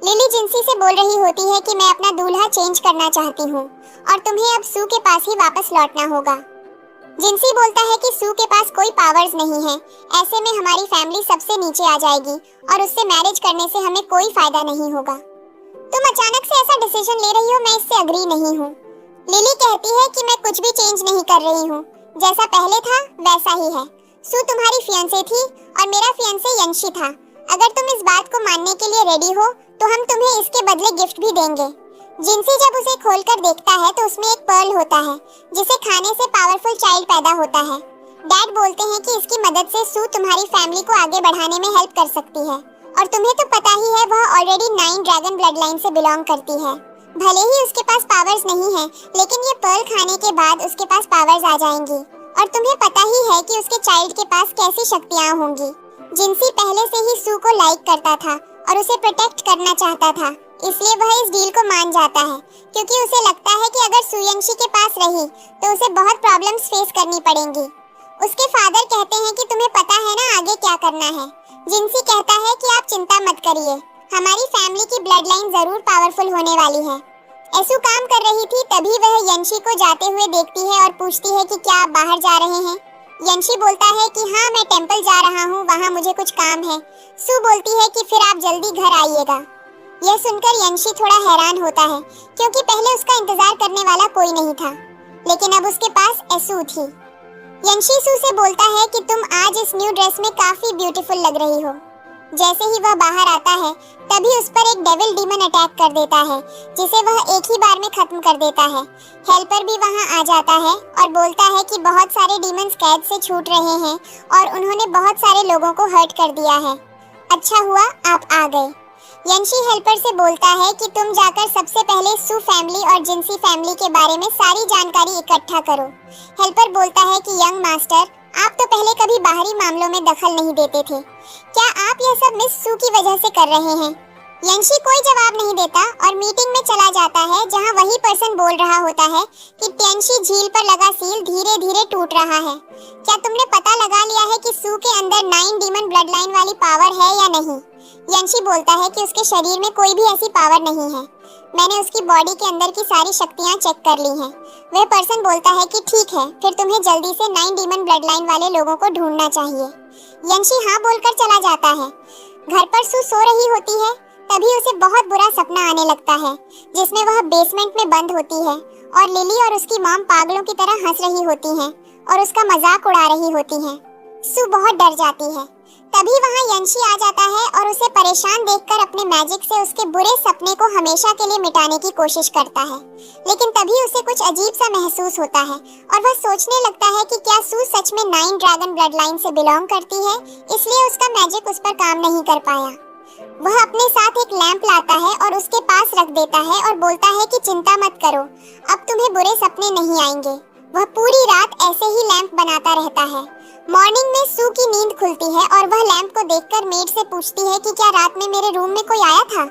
लिली जिंसी से बोल रही होती है कि मैं अपना दूल्हा चेंज करना चाहती हूँ और तुम्हें अब सू के पास ही वापस लौटना होगा। जिंसी बोलता है कि सू के पास कोई पावर्स नहीं है, ऐसे में हमारी फैमिली सबसे नीचे आ जाएगी और उससे मैरिज करने से हमें कोई फायदा नहीं होगा। तुम अचानक से ऐसा डिसीजन ले रही हो, मैं इससे अग्री नहीं हूँ। लिली कहती है कि मैं कुछ भी चेंज नहीं कर रही हूँ, जैसा पहले था वैसा ही है। सू तुम्हारी फियांसे थी और मेरा फियांसे यंशी था। अगर तुम इस बात को मानने के लिए रेडी हो तो हम तुम्हें इसके बदले गिफ्ट भी देंगे। जिंसी जब उसे खोलकर देखता है तो उसमें एक पर्ल होता है जिसे खाने से पावरफुल चाइल्ड पैदा होता है। डैड बोलते हैं कि इसकी मदद से सू तुम्हारी फैमिली को आगे बढ़ाने में हेल्प कर सकती है और तुम्हें तो पता ही है वह ऑलरेडी 9 ड्रैगन ब्लड लाइन से बिलोंग करती है। भले ही उसके पास पावर्स नहीं है, लेकिन ये पर्ल खाने के बाद उसके पास पावर्स आ जाएंगी और तुम्हें पता ही है कि उसके चाइल्ड के पास कैसी शक्तियाँ होंगी। जिंसी पहले से ही सू को लाइक करता था और उसे प्रोटेक्ट करना चाहता था, इसलिए वह इस डील को मान जाता है क्योंकि उसे लगता है कि अगर सू यंशी के पास रही तो उसे बहुत प्रॉब्लम्स फेस करनी पड़ेंगी। उसके फादर कहते हैं कि तुम्हें पता है ना आगे क्या करना है। जिंसी कहता है कि आप चिंता मत करिए, हमारी फैमिली की ब्लड लाइन जरूर पावरफुल होने वाली है। ऐसू काम कर रही थी तभी वह यंशी को जाते हुए देखती है और पूछती है कि क्या आप बाहर जा रहे हैं। यंशी बोलता है कि हाँ, मैं टेंपल जा रहा हूँ, वहाँ मुझे कुछ काम है। सू बोलती है कि फिर आप जल्दी घर आइएगा। यह सुनकर यंशी थोड़ा हैरान होता है क्योंकि पहले उसका इंतजार करने वाला कोई नहीं था, लेकिन अब उसके पास एसू थी। यंशी सू से बोलता है कि तुम आज इस न्यू ड्रेस में काफी ब्यूटीफुल लग रही हो। जैसे ही वह बाहर आता है तभी उस पर एक डेविल डीमन अटैक कर देता है, जिसे वह एक ही बार में खत्म कर देता है। हेल्पर भी वहां आ जाता है और बोलता है कि बहुत सारे डीमंस कैद से छूट रहे हैं और उन्होंने बहुत सारे लोगों को हर्ट कर दिया है। अच्छा हुआ आप आ गए। यंशी हेल्पर से बोलता है कि तुम जाकर सबसे पहले सू फैमिली और जिंसी फैमिली के बारे में सारी जानकारी इकट्ठा करो। हेल्पर बोलता है कि यंग मास्टर, आप तो पहले कभी बाहरी मामलों में दखल नहीं देते थे। क्या आप यह सब मिस सू की वजह से कर रहे हैं? यंशी कोई जवाब नहीं देता और मीटिंग में चला जाता है, जहां वही पर्सन बोल रहा होता है कि टिएनशी झील पर लगा सील धीरे धीरे टूट रहा है। क्या तुमने पता लगा लिया है कि सू के अंदर 9 डीमन ब्लड लाइन वाली पावर है या नहीं? यंशी बोलता है कि उसके शरीर में कोई भी ऐसी पावर नहीं है। मैंने उसकी बॉडी के अंदर की सारी शक्तियां चेक कर ली हैं। वह पर्सन बोलता है कि ठीक है, फिर तुम्हें जल्दी से 9 डीमन ब्लड लाइन वाले लोगों को ढूंढना चाहिए। यंशी हाँ बोलकर चला जाता है। घर पर सू सो रही होती है, तभी उसे बहुत बुरा सपना आने लगता है, जिसमें वह बेसमेंट में बंद होती है और लिली और उसकी मॉम पागलों की तरह हंस रही होती हैं और उसका मजाक उड़ा रही होती हैं। सू बहुत डर जाती है। तभी वहाँ यंशी आ जाता है और उसे परेशान देखकर अपने मैजिक से उसके बुरे सपने को हमेशा के लिए मिटाने की कोशिश करता है। लेकिन तभी उसे कुछ अजीब सा महसूस होता है और वह सोचने लगता है कि क्या सू सच में 9 ड्रैगन ब्लड लाइन से बिलोंग करती है, इसलिए उसका मैजिक उस पर काम नहीं कर पाया। वह अपने साथ एक लैंप लाता है और उसके पास रख देता है और बोलता है कि चिंता मत करो, अब तुम्हें बुरे सपने नहीं आएंगे। वह पूरी रात ऐसे ही लैंप बनाता रहता है। मॉर्निंग में सू की नींद खुलती है और वह लैंप को देखकर मेड से पूछती है कि क्या रात में मेरे रूम में कोई आया था।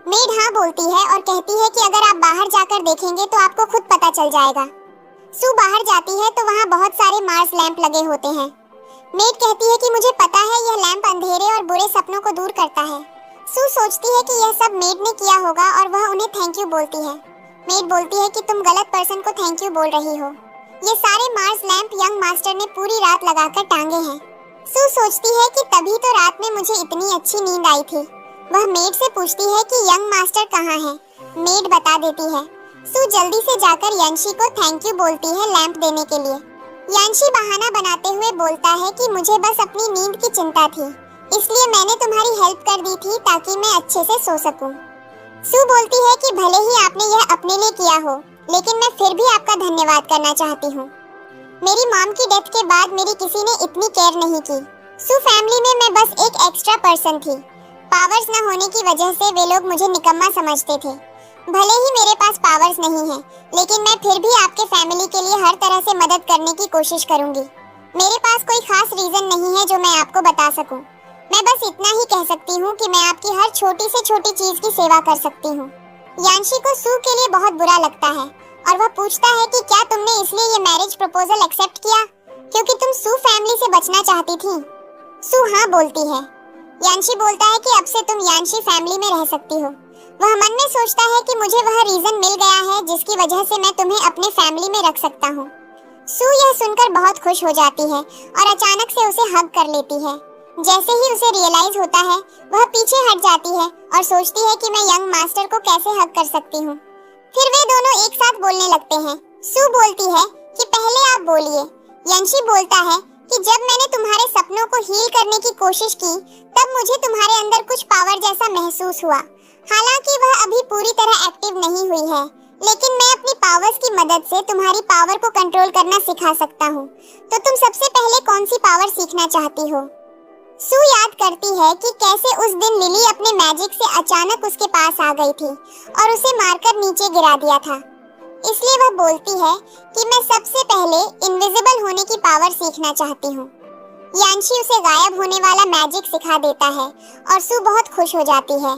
मेड हाँ बोलती है और कहती है कि अगर आप बाहर जाकर देखेंगे तो आपको खुद पता चल जाएगा। सू बाहर जाती है तो वहाँ बहुत सारे मार्स लैंप लगे होते हैं। मेड कहती है कि मुझे पता है यह लैंप अंधेरे और बुरे सपनों को दूर करता है। सू सोचती है कि यह सब मेड ने किया होगा और वह उन्हें थैंक यू बोलती है। मेड बोलती है कि तुम गलत पर्सन को थैंक यू बोल रही हो। ये सारे मार्स लैंप यंग मास्टर ने पूरी रात लगाकर टांगे हैं। सू सोचती है कि तभी तो रात में मुझे इतनी अच्छी नींद आई थी। वह मेड से पूछती है कि यंग मास्टर कहाँ है। मेड बता देती है। सू जल्दी से जाकर यंशी को थैंक यू बोलती है लैंप देने के लिए। यंशी बहाना बनाते हुए बोलता है कि मुझे बस अपनी नींद की चिंता थी, इसलिए मैंने तुम्हारी हेल्प कर दी थी ताकि मैं अच्छे से सो सकूं। सू बोलती है कि भले ही आपने यह अपने लिए किया हो, लेकिन मैं फिर भी आपका धन्यवाद करना चाहती हूँ। मेरी मॉम की डेथ के बाद मेरी किसी ने इतनी केयर नहीं की। सू फैमिली में मैं बस एक एक्स्ट्रा पर्सन थी। पावर्स न होने की वजह से वे लोग मुझे निकम्मा समझते थे। भले ही मेरे पास पावर्स नहीं है, लेकिन मैं फिर भी आपके फैमिली के लिए हर तरह से मदद करने की कोशिश करूंगी। मेरे पास कोई खास रीजन नहीं है जो मैं आपको बता सकूं। मैं बस इतना ही कह सकती हूँ कि मैं आपकी हर छोटी से छोटी चीज की सेवा कर सकती हूँ। यांशी को सू के लिए बहुत बुरा लगता है और वह पूछता है कि क्या तुमने इसलिए ये मैरिज प्रपोजल एक्सेप्ट किया क्योंकि तुम सू फैमिली से बचना चाहती थी? सू हाँ बोलती है। यांशी बोलता है कि अब से तुम यांशी फैमिली में रह सकती हो। वह मन में सोचता है कि मुझे वह रीजन मिल गया है जिसकी वजह से मैं तुम्हें अपने फैमिली में रख सकता हूँ। सू यह सुनकर बहुत खुश हो जाती है और अचानक से उसे हग कर लेती है। जैसे ही उसे रियलाइज होता है, वह पीछे हट जाती है और सोचती है कि मैं यंग मास्टर को कैसे हग कर सकती हूँ। फिर वे दोनों एक साथ बोलने लगते हैं। सू बोलती है कि पहले आप बोलिए। यंशी बोलता है कि जब मैंने तुम्हारे सपनों को हील करने की कोशिश की, तब मुझे तुम्हारे अंदर कुछ पावर जैसा महसूस हुआ। हालांकि वह अभी पूरी तरह एक्टिव नहीं हुई है, लेकिन मैं अपनी पावर्स की मदद से तुम्हारी पावर को कंट्रोल करना सिखा सकता हूँ। तो तुम सबसे पहले कौन सी पावर सीखना चाहती हो? सू याद करती है कि कैसे उस दिन लिली अपने मैजिक से अचानक उसके पास आ गई थी और उसे मारकर नीचे गिरा दिया था। इसलिए वह बोलती है कि मैं सबसे पहले इनविजिबल होने की पावर सीखना चाहती हूँ। यांशी उसे गायब होने वाला मैजिक सिखा देता है और सू बहुत खुश हो जाती है।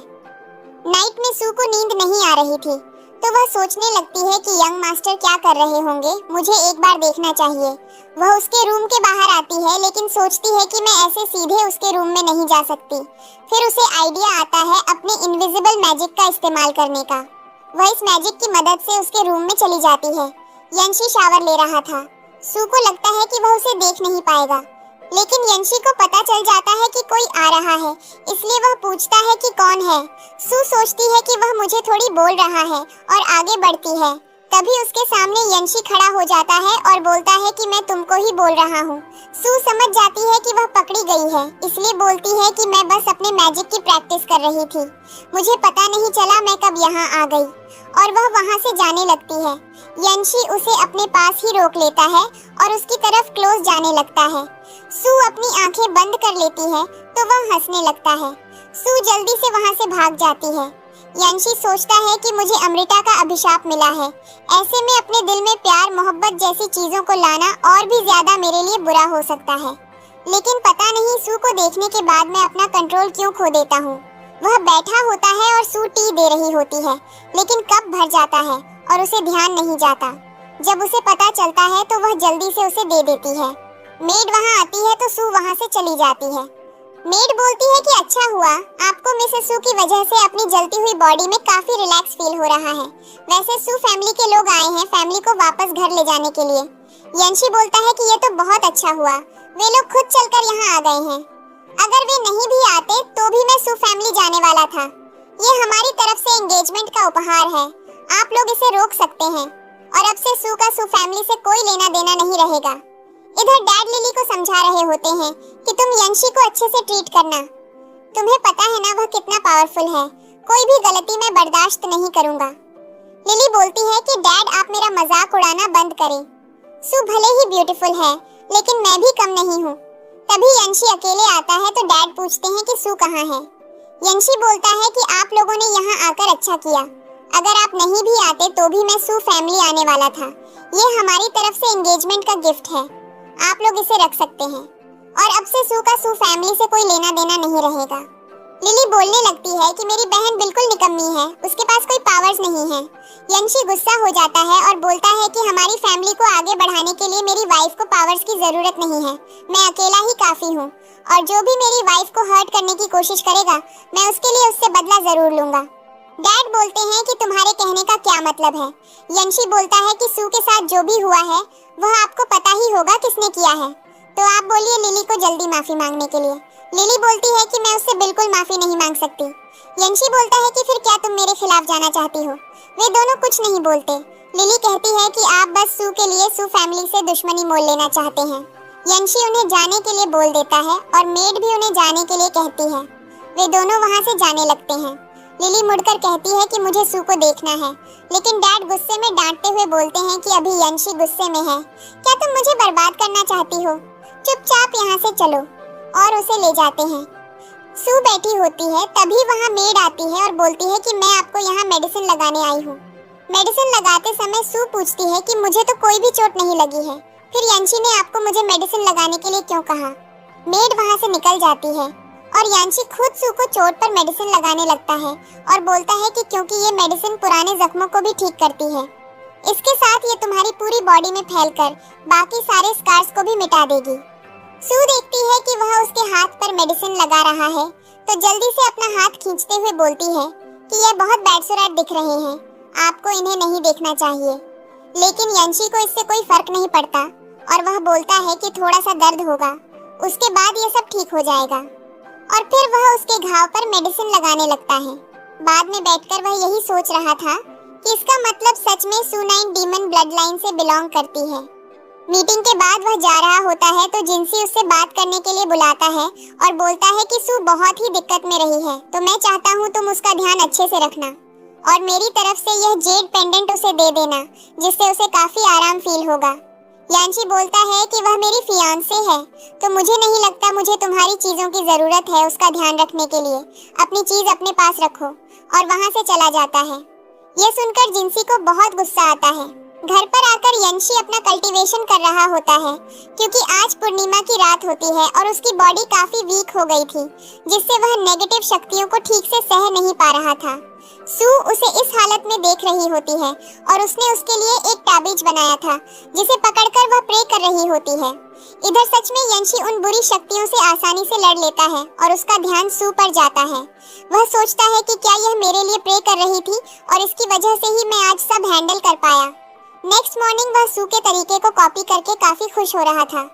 नाइट में सू को नींद नहीं आ रही थी, तो वह सोचने लगती है कि यंग मास्टर क्या कर रहे होंगे, मुझे एक बार देखना चाहिए। वह उसके रूम के बाहर आती है, लेकिन सोचती है कि मैं ऐसे सीधे उसके रूम में नहीं जा सकती। फिर उसे आइडिया आता है अपने इनविजिबल मैजिक का इस्तेमाल करने का। वह इस मैजिक की मदद से उसके रूम में चली जाती है। यंशी शावर ले रहा था। सू को लगता है कि वह उसे देख नहीं पाएगा, लेकिन यंशी को पता चल जाता है कि कोई आ रहा है, इसलिए वह पूछता है कि कौन है। सू सोचती है कि वह मुझे थोड़ी बोल रहा है और आगे बढ़ती है। तभी उसके सामने यंशी खड़ा हो जाता है और बोलता है कि मैं तुमको ही बोल रहा हूँ। सू समझ जाती है कि वह पकड़ी गई है, इसलिए बोलती है कि मैं बस अपने मैजिक की प्रैक्टिस कर रही थी। मुझे पता नहीं चला मैं कब यहाँ आ गई, और वह वहाँ से जाने लगती है। यंशी उसे अपने पास ही रोक लेता है और उसकी तरफ क्लोज जाने लगता है। सू अपनी आंखें बंद कर लेती है तो वह हंसने लगता है। सू जल्दी से वहाँ से भाग जाती है। यांशी सोचता है कि मुझे अमृता का अभिशाप मिला है। ऐसे में अपने दिल में प्यार मोहब्बत जैसी चीजों को लाना और भी ज्यादा मेरे लिए बुरा हो सकता है। लेकिन पता नहीं सू को देखने के बाद मैं अपना कंट्रोल क्यों खो देता हूँ। वह बैठा होता है और सू टी दे रही होती है, लेकिन कप भर जाता है और उसे ध्यान नहीं जाता। जब उसे पता चलता है तो वह जल्दी से उसे दे देती है। मेड वहाँ आती है तो सू वहाँ से चली जाती है। मेड बोलती है कि अच्छा हुआ, आपको मिसेस सू की वजह से अपनी जलती हुई बॉडी में काफी रिलैक्स फील हो रहा है। वैसे सू फैमिली के लोग आए हैं फैमिली को वापस घर ले जाने के लिए। यांशी बोलता है कि ये तो बहुत अच्छा हुआ, वे लोग खुद चलकर यहाँ आ गए हैं। अगर वे नहीं भी आते तो भी मैं सू फैमिली जाने वाला था। ये हमारी तरफ से एंगेजमेंट का उपहार है, आप लोग इसे रोक सकते हैं और अब से सू का सू फैमिली से कोई लेना देना नहीं रहेगा। इधर डैड लिली को समझा रहे होते हैं कि तुम यांशी को अच्छे से ट्रीट करना। तुम्हें पता है ना वह कितना पावरफुल है, कोई भी गलती मैं बर्दाश्त नहीं करूंगा। लिली बोलती है कि डैड आप मेरा मजाक उड़ाना बंद करें। सू भले ही ब्यूटीफुल है लेकिन मैं भी कम नहीं हूँ। तभी यांशी अकेले आता है तो डैड पूछते हैं कि सू कहाँ है। यांशी बोलता है कि आप लोगों ने यहाँ आकर अच्छा किया, अगर आप नहीं भी आते तो भी मैं सू फैमिली आने वाला था। ये हमारी तरफ से एंगेजमेंट का गिफ्ट है, आप लोग इसे रख सकते हैं और अब से सू का सू फैमिली से कोई लेना देना नहीं रहेगा। लिली बोलने लगती है कि मेरी बहन बिल्कुल निकम्मी है, उसके पास कोई पावर्स नहीं है। यांशी गुस्सा हो जाता है और बोलता है कि हमारी फैमिली को आगे बढ़ाने के लिए मेरी वाइफ को पावर्स की जरूरत नहीं है, मैं अकेला ही काफी हूँ और जो भी मेरी वाइफ को हर्ट करने की कोशिश करेगा मैं उसके लिए उससे बदला जरूर लूंगा। डैड बोलते हैं कि तुम्हारे कहने का क्या मतलब है। यांशी बोलता है कि सू के साथ जो भी हुआ है वह आपको पता ही होगा किसने किया है, तो आप बोलिए लिली को जल्दी माफी मांगने के लिए। लिली बोलती है कि मैं उससे बिल्कुल माफी नहीं मांग सकती। यांशी बोलता है कि फिर क्या तुम मेरे खिलाफ जाना चाहती हो। वे दोनों कुछ नहीं बोलते। लिली कहती है कि आप बस सू के लिए सू फैमिली से दुश्मनी मोल लेना चाहते हैं। यांशी उन्हें जाने के लिए बोल देता है और मेड भी उन्हें जाने के लिए कहती है। वे दोनों वहाँ से जाने लगते हैं। लिली मुड़कर कहती है कि मुझे सू को देखना है, लेकिन डैड गुस्से में डांटते हुए बोलते हैं कि अभी यांशी गुस्से में है, क्या तुम मुझे बर्बाद करना चाहती हो, चुपचाप यहाँ से चलो, और उसे ले जाते हैं। सू बैठी होती है तभी वहाँ मेड आती है और बोलती है कि मैं आपको यहाँ मेडिसिन लगाने आई हूँ। मेडिसिन लगाते समय सू पूछती है कि मुझे तो कोई भी चोट नहीं लगी है, फिर यांशी ने आपको मुझे मेडिसिन लगाने के लिए क्यों कहा। मेड वहाँ से निकल जाती है और यांशी खुद सू को चोट पर मेडिसिन लगाने लगता है और बोलता है कि क्योंकि ये मेडिसिन पुराने जख्मों को भी ठीक करती है, इसके साथ ये तुम्हारी पूरी बॉडी में फैलकर बाकी सारे स्कार्स को भी मिटा देगी। सू देखती है कि वह उसके हाथ पर मेडिसिन लगा रहा है तो जल्दी से अपना हाथ खींचते हुए बोलती है कि यह बहुत बैडसूरत दिख रहे हैं, आपको इन्हें नहीं देखना चाहिए। लेकिन यांशी को इससे कोई फर्क नहीं पड़ता और वह बोलता है कि थोड़ा सा दर्द होगा, उसके बाद ये सब ठीक हो जाएगा। और फिर वह उसके घाव पर मेडिसिन लगाने लगता है। बाद में बैठकर वह यही सोच रहा था कि इसका मतलब सच में सू 9 डीमन ब्लड लाइन से बिलोंग करती है। मीटिंग के बाद वह जा रहा होता है तो जिनसी उससे बात करने के लिए बुलाता है और बोलता है कि सू बहुत ही दिक्कत में रही है, तो मैं चाहता हूँ तुम उसका ध्यान अच्छे से रखना और मेरी तरफ से यह जेड पेंडेंट उसे दे देना, जिससे उसे काफी आराम फील होगा। यांशी बोलता है कि वह मेरी फियांसे है, तो मुझे नहीं लगता मुझे तुम्हारी चीजों की जरूरत है उसका ध्यान रखने के लिए, अपनी चीज अपने पास रखो, और वहाँ से चला जाता है। यह सुनकर जिनसी को बहुत गुस्सा आता है। घर पर आकर यांशी अपना कल्टीवेशन कर रहा होता है क्योंकि आज पूर्णिमा की रात होती है और उसकी बॉडी काफी वीक हो गई थी, जिससे वह नेगेटिव शक्तियों को ठीक से सह नहीं पा रहा था। सू उसे इस हालत में देख रही होती है और उसने उसके लिए एक ताबीज बनाया था जिसे पकड़कर वह प्रे कर रही होती है। इधर सच में यांशी उन बुरी शक्तियों से आसानी से लड़ लेता है और उसका ध्यान सू पर जाता है। वह सोचता है कि क्या यह मेरे लिए प्रे कर रही थी और इसकी वजह से ही मैं आज सब हैंडल कर पाया। नेक्स्ट मॉर्निंग वह सू के तरीके को कॉपी करके काफी खुश हो रहा था।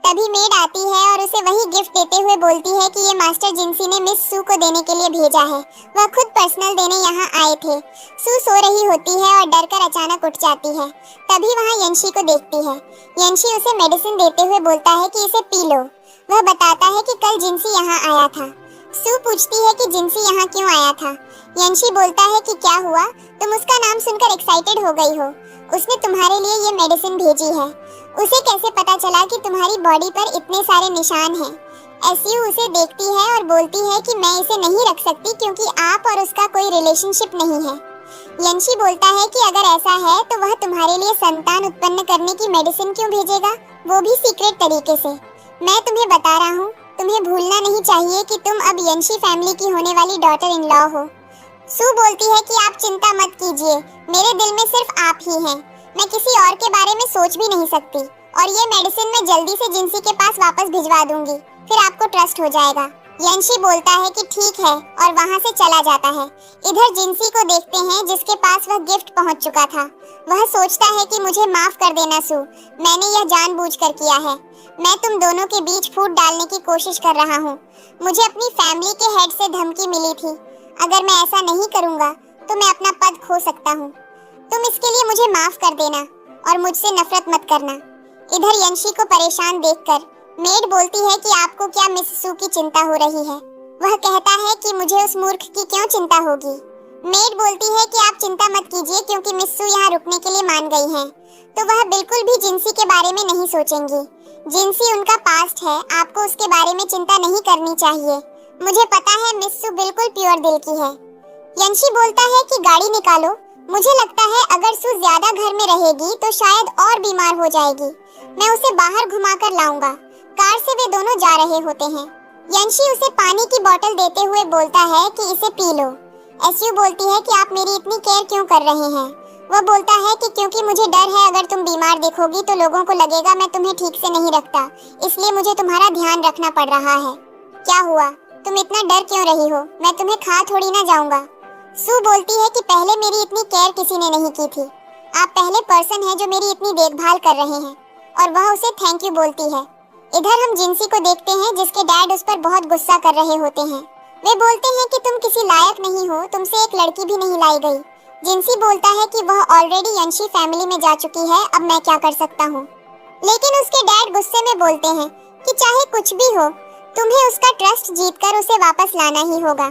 तभी मेड आती है और उसे वही गिफ्ट देते हुए बोलती है कि ये मास्टर जिनसी ने मिस सू को देने के लिए भेजा है, वह खुद पर्सनल देने यहाँ आए थे। सू सो रही होती है और डरकर अचानक उठ जाती है। तभी वहाँ यांशी को देखती है। यांशी उसे मेडिसिन देते हुए बोलता है कि इसे पी लो। वह बताता है कि कल जिनसी यहाँ आया था। सू पूछती है कि जिनसी यहाँ क्यों आया था। यांशी बोलता है कि क्या हुआ, तुम उसका नाम सुनकर एक्साइटेड हो गई हो, उसने तुम्हारे लिए ये मेडिसिन भेजी है। उसे कैसे पता चला कि तुम्हारी बॉडी पर इतने सारे निशान हैं? एसयू उसे देखती है और बोलती है कि मैं इसे नहीं रख सकती क्योंकि आप और उसका कोई रिलेशनशिप नहीं है। यंशी बोलता है कि अगर ऐसा है तो वह तुम्हारे लिए संतान उत्पन्न करने की मेडिसिन क्यों भेजेगा, वो भी सीक्रेट तरीके से। मैं तुम्हें बता रहा हूँ, तुम्हें भूलना नहीं चाहिए कि तुम अब यंशी फैमिली की होने वाली डॉटर इन लॉ हो। सू बोलती है कि आप चिंता मत कीजिए, मेरे दिल में सिर्फ आप ही हैं। मैं किसी और के बारे में सोच भी नहीं सकती और ये मेडिसिन मैं जल्दी से जिंसी के पास वापस भिजवा दूंगी, फिर आपको ट्रस्ट हो जाएगा। यंशी बोलता है कि ठीक है और वहाँ से चला जाता है। इधर जिंसी को देखते हैं जिसके पास वह गिफ्ट पहुँच चुका था। वह सोचता है कि मुझे माफ कर देना सू, मैंने यह जानबूझकर किया है। मैं तुम दोनों के बीच फूट डालने की कोशिश कर रहा हूँ। मुझे अपनी फैमिली के हेड से धमकी मिली थी, अगर मैं ऐसा नहीं करूँगा तो मैं अपना पद खो सकता हूँ। तुम इसके लिए मुझे माफ कर देना और मुझसे नफरत मत करना। इधर यंशी को परेशान देखकर मेड बोलती है कि आपको क्या मिस सू की चिंता हो रही है। वह कहता है कि मुझे उस मूर्ख की क्यों चिंता होगी। मेड बोलती है कि आप चिंता मत कीजिए क्योंकि मिस सू यहाँ रुकने के लिए मान गई हैं, तो वह बिल्कुल भी जिंसी के बारे में नहीं सोचेंगी। जिंसी उनका पास्ट है, आपको उसके बारे में चिंता नहीं करनी चाहिए। मुझे पता है मिस सू बिल्कुल प्योर दिल की है। यंशी बोलता है कि गाड़ी निकालो, मुझे लगता है अगर सू ज्यादा घर में रहेगी तो शायद और बीमार हो जाएगी। मैं उसे बाहर घुमाकर लाऊंगा। कार से वे दोनों जा रहे होते हैं। यंशी उसे पानी की बोतल देते हुए बोलता है कि इसे पी लो। एसयू बोलती है कि आप मेरी इतनी केयर क्यों कर रहे हैं। वह बोलता है कि क्योंकि मुझे डर है अगर तुम बीमार दिखोगी तो लोगों को लगेगा मैं तुम्हें ठीक से नहीं रखता, इसलिए मुझे तुम्हारा ध्यान रखना पड़ रहा है। क्या हुआ, तुम इतना डर क्यों रही हो, मैं तुम्हें खा थोड़ी ना जाऊंगा। सू बोलती है कि पहले मेरी इतनी केयर किसी ने नहीं की थी। आप पहले पर्सन हैं जो मेरी इतनी देखभाल कर रहे हैं, और वह उसे थैंक यू बोलती है। इधर हम जिंसी को देखते हैं जिसके डैड उस पर बहुत गुस्सा कर रहे होते हैं। वे बोलते हैं कि तुम किसी लायक नहीं हो, तुमसे एक लड़की भी नहीं लाई गई। जिंसी बोलता है कि वह ऑलरेडी यंशी फैमिली में जा चुकी है, अब मैं क्या कर सकता हूँ। लेकिन उसके डैड गुस्से में बोलते हैं कि चाहे कुछ भी हो, तुम्हें उसका ट्रस्ट जीतकर उसे वापस लाना ही होगा।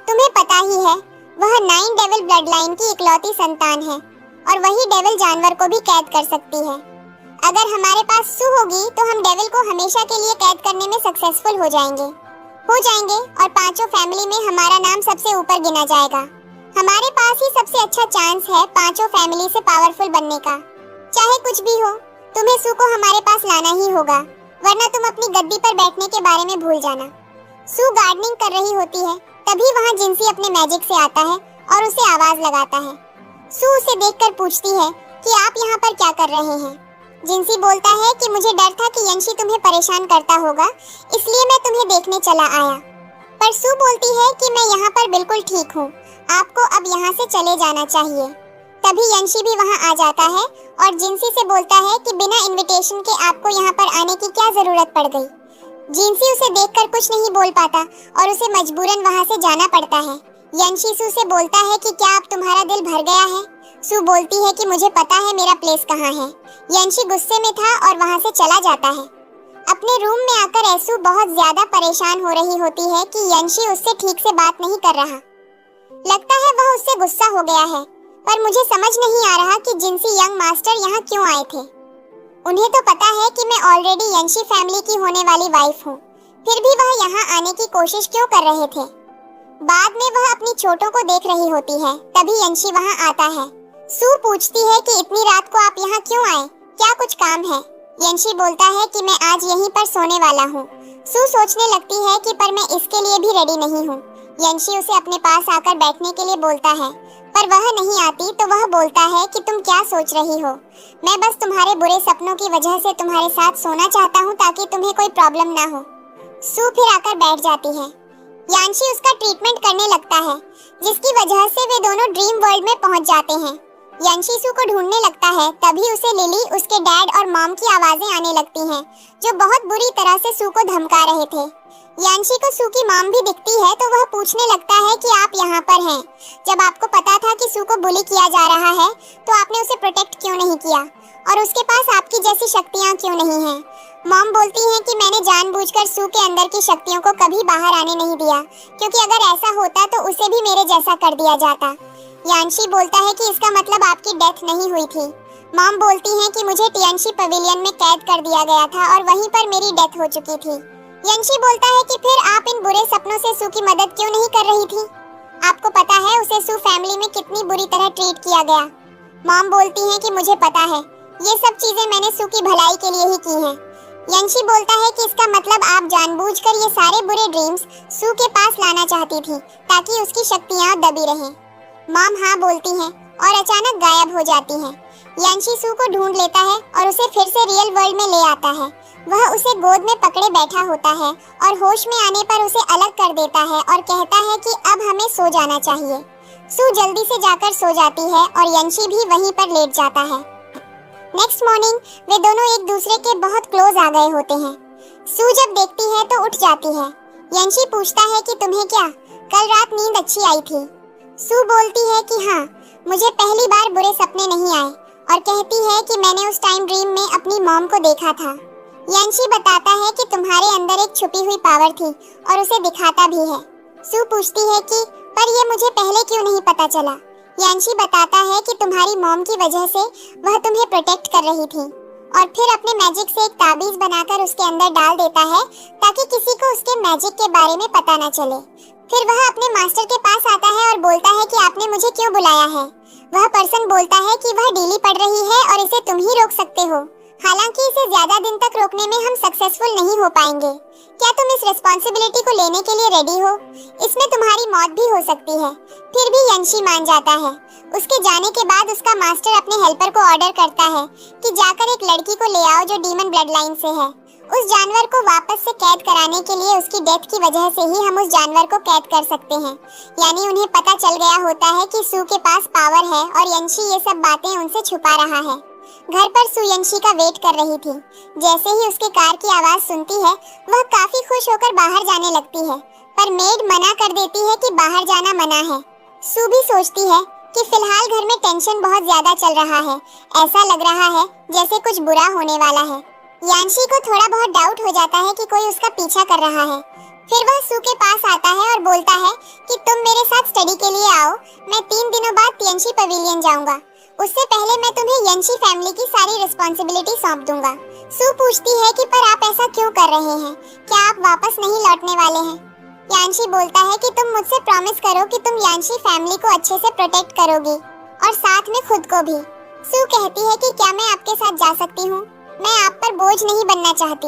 तुम्हें पता ही है वह 9 डेविल ब्लड लाइन की इकलौती संतान है और वही डेविल जानवर को भी कैद कर सकती है। अगर हमारे पास सू होगी तो हम डेविल को हमेशा के लिए कैद करने में सक्सेसफुल हो जाएंगे और पांचों फैमिली में हमारा नाम सबसे ऊपर गिना जाएगा। हमारे पास ही सबसे अच्छा चांस है पांचों फैमिली से पावरफुल बनने का। चाहे कुछ भी हो, तुम्हें सू को हमारे पास लाना ही होगा, वरना तुम अपनी गद्दी पर बैठने के बारे में भूल जाना। सू गार्डनिंग कर रही होती है, तभी वहाँ जिंसी अपने मैजिक से आता है और उसे आवाज लगाता है। सू उसे देखकर पूछती है कि आप यहाँ पर क्या कर रहे हैं। जिंसी बोलता है कि मुझे डर था कि यंशी तुम्हें परेशान करता होगा, इसलिए मैं तुम्हें देखने चला आया। पर सू बोलती है कि मैं यहाँ पर बिल्कुल ठीक हूँ, आपको अब यहाँ से चले जाना चाहिए। तभी यंशी भी वहाँ आ जाता है और जिंसी से बोलता है कि बिना इनविटेशन के आपको यहाँ पर आने की क्या जरूरत पड़ गई। जिंसी उसे देखकर कुछ नहीं बोल पाता और उसे मजबूरन वहाँ से जाना पड़ता है। यंशी सू से बोलता है कि क्या अब तुम्हारा दिल भर गया है। सू बोलती है कि मुझे पता है मेरा प्लेस कहाँ है। यंशी गुस्से में था और वहाँ से चला जाता है। अपने रूम में आकर एसू बहुत ज्यादा परेशान हो रही होती है कि यंशी उससे ठीक से बात नहीं कर रहा। लगता है वह उससे गुस्सा हो गया है, पर मुझे समझ नहीं आ रहा कि जिंसी यंग मास्टर यहाँ क्यों आए थे। उन्हें तो पता है कि मैं ऑलरेडी यंशी फैमिली की होने वाली वाइफ हूँ, फिर भी वह यहाँ आने की कोशिश क्यों कर रहे थे। बाद में वह अपनी छोटों को देख रही होती है, तभी यंशी वहाँ आता है। सू पूछती है कि इतनी रात को आप यहाँ क्यों आए, क्या कुछ काम है। यंशी बोलता है कि मैं आज यहीं पर सोने वाला हूँ। सू सोचने लगती है कि पर मैं इसके लिए भी रेडी नहीं हूँ। यंशी उसे अपने पास आकर बैठने के लिए बोलता है, पर वह नहीं आती तो वह बोलता है कि तुम क्या सोच रही हो, मैं बस तुम्हारे बुरे सपनों की वजह से तुम्हारे साथ सोना चाहता हूँ ताकि तुम्हें कोई प्रॉब्लम ना हो। सू फिर आकर बैठ जाती है। यांशी उसका ट्रीटमेंट करने लगता है, जिसकी वजह से वे दोनों ड्रीम वर्ल्ड में पहुंच जाते हैं। यांशी सू को ढूंढने लगता है, तभी उसे लिली, उसके डैड और मॉम की आवाजें आने लगती हैं, जो बहुत बुरी तरह से सू को धमका रहे थे। यांशी को सू की मॉम भी दिखती है तो वह पूछने लगता है कि आप यहाँ पर हैं। जब आपको पता था कि सू को बुली किया जा रहा है तो आपने उसे प्रोटेक्ट क्यों नहीं किया, और उसके पास आपकी जैसी शक्तियाँ क्यों नहीं हैं। मॉम बोलती हैं कि मैंने जानबूझकर सू के अंदर की शक्तियों को कभी बाहर आने नहीं दिया, क्योंकि अगर ऐसा होता तो उसे भी मेरे जैसा कर दिया जाता। यांशी बोलता है कि इसका मतलब आपकी डेथ नहीं हुई थी। मॉम बोलती हैं कि मुझे टियांशी पवेलियन में कैद कर दिया गया था और वहीं पर मेरी डेथ हो चुकी थी। यंशी बोलता है कि फिर आप इन बुरे सपनों से सू की मदद क्यों नहीं कर रही थी? आपको पता है उसे सू फैमिली में कितनी बुरी तरह ट्रीट किया गया। मॉम बोलती हैं कि मुझे पता है, ये सब चीजें मैंने सू की भलाई के लिए ही की हैं। यंशी बोलता है कि इसका मतलब आप जानबूझकर ये सारे बुरे ड्रीम्स सू के पास लाना चाहती थी ताकि उसकी शक्तियां दबी रहें। मॉम हाँ बोलती हैं और अचानक गायब हो जाती हैं। यंशी सू को ढूंढ लेता है और उसे फिर से रियल वर्ल्ड में ले आता है। वह उसे गोद में पकड़े बैठा होता है और होश में आने पर उसे अलग कर देता है और कहता है कि अब हमें सो जाना चाहिए। सू जल्दी से जाकर सो जाती है और यंशी भी वहीं पर लेट जाता है। नेक्स्ट मॉर्निंग वे दोनों एक दूसरे के बहुत क्लोज आ गए होते हैं। सू जब देखती है तो उठ जाती है। यंशी पूछता है कि तुम्हें क्या कल रात नींद अच्छी आई थी? सू बोलती है कि हाँ, मुझे पहली बार बुरे सपने नहीं आए और कहती है कि मैंने उस टाइम ड्रीम में अपनी मॉम को देखा था। यंशी बताता है कि तुम्हारे अंदर एक छुपी हुई पावर थी और उसे दिखाता भी है। सू पूछती है कि पर ये मुझे पहले क्यों नहीं पता चला? यंशी बताता है कि तुम्हारी मॉम की वजह से वह तुम्हें प्रोटेक्ट कर रही थी और फिर अपने मैजिक से एक ताबीज बनाकर उसके अंदर डाल देता है ताकि किसी को उसके मैजिक के बारे में पता न चले। फिर वह अपने मास्टर के पास आता है और बोलता है कि आपने मुझे क्यों बुलाया है? वह पर्सन बोलता है कि वह डीली पड़ रही है और इसे तुम ही रोक सकते हो। हालांकि इसे ज्यादा दिन तक रोकने में हम सक्सेसफुल नहीं हो पाएंगे। क्या तुम इस रिस्पॉन्सिबिलिटी को लेने के लिए रेडी हो? इसमें तुम्हारी मौत भी हो सकती है। फिर भी यंशी मान जाता है। उसके जाने के बाद उसका मास्टर अपने हेल्पर को ऑर्डर करता है कि जाकर एक लड़की को ले आओ जो डीमन ब्लड लाइन से है। उस जानवर को वापस से कैद कराने के लिए उसकी डेथ की वजह से ही हम उस जानवर को कैद कर सकते हैं। यानी उन्हें पता चल गया होता है कि सू के पास पावर है और यंशी ये सब बातें उनसे छुपा रहा है। घर पर सू यंशी का वेट कर रही थी। जैसे ही उसके कार की आवाज सुनती है वह काफी खुश होकर बाहर जाने लगती है, पर मेड मना कर देती है कि बाहर जाना मना है। सू भी सोचती है कि फिलहाल घर में टेंशन बहुत ज्यादा चल रहा है। ऐसा लग रहा है जैसे कुछ बुरा होने वाला है। यांशी को थोड़ा बहुत डाउट हो जाता है कि कोई उसका पीछा कर रहा है। फिर वह सू के पास आता है और बोलता है कि तुम मेरे साथ स्टडी के लिए आओ, मैं 3 दिनों बाद तियांशी पवेलियन जाऊंगा। उससे पहले मैं तुम्हें यंशी फैमिली की सारी रिस्पॉन्सिबिलिटी सौंप दूंगा। सू पूछती है कि पर आप ऐसा क्यों कर रहे हैं? क्या आप वापस नहीं लौटने वाले हैं? यांशी बोलता है कि तुम मुझसे प्रॉमिस करो कि तुम यांशी फैमिली को अच्छे से प्रोटेक्ट करोगी और साथ में खुद को भी। सू कहती है कि क्या मैं आपके साथ जा सकती हूँ? मैं आप पर बोझ नहीं बनना चाहती।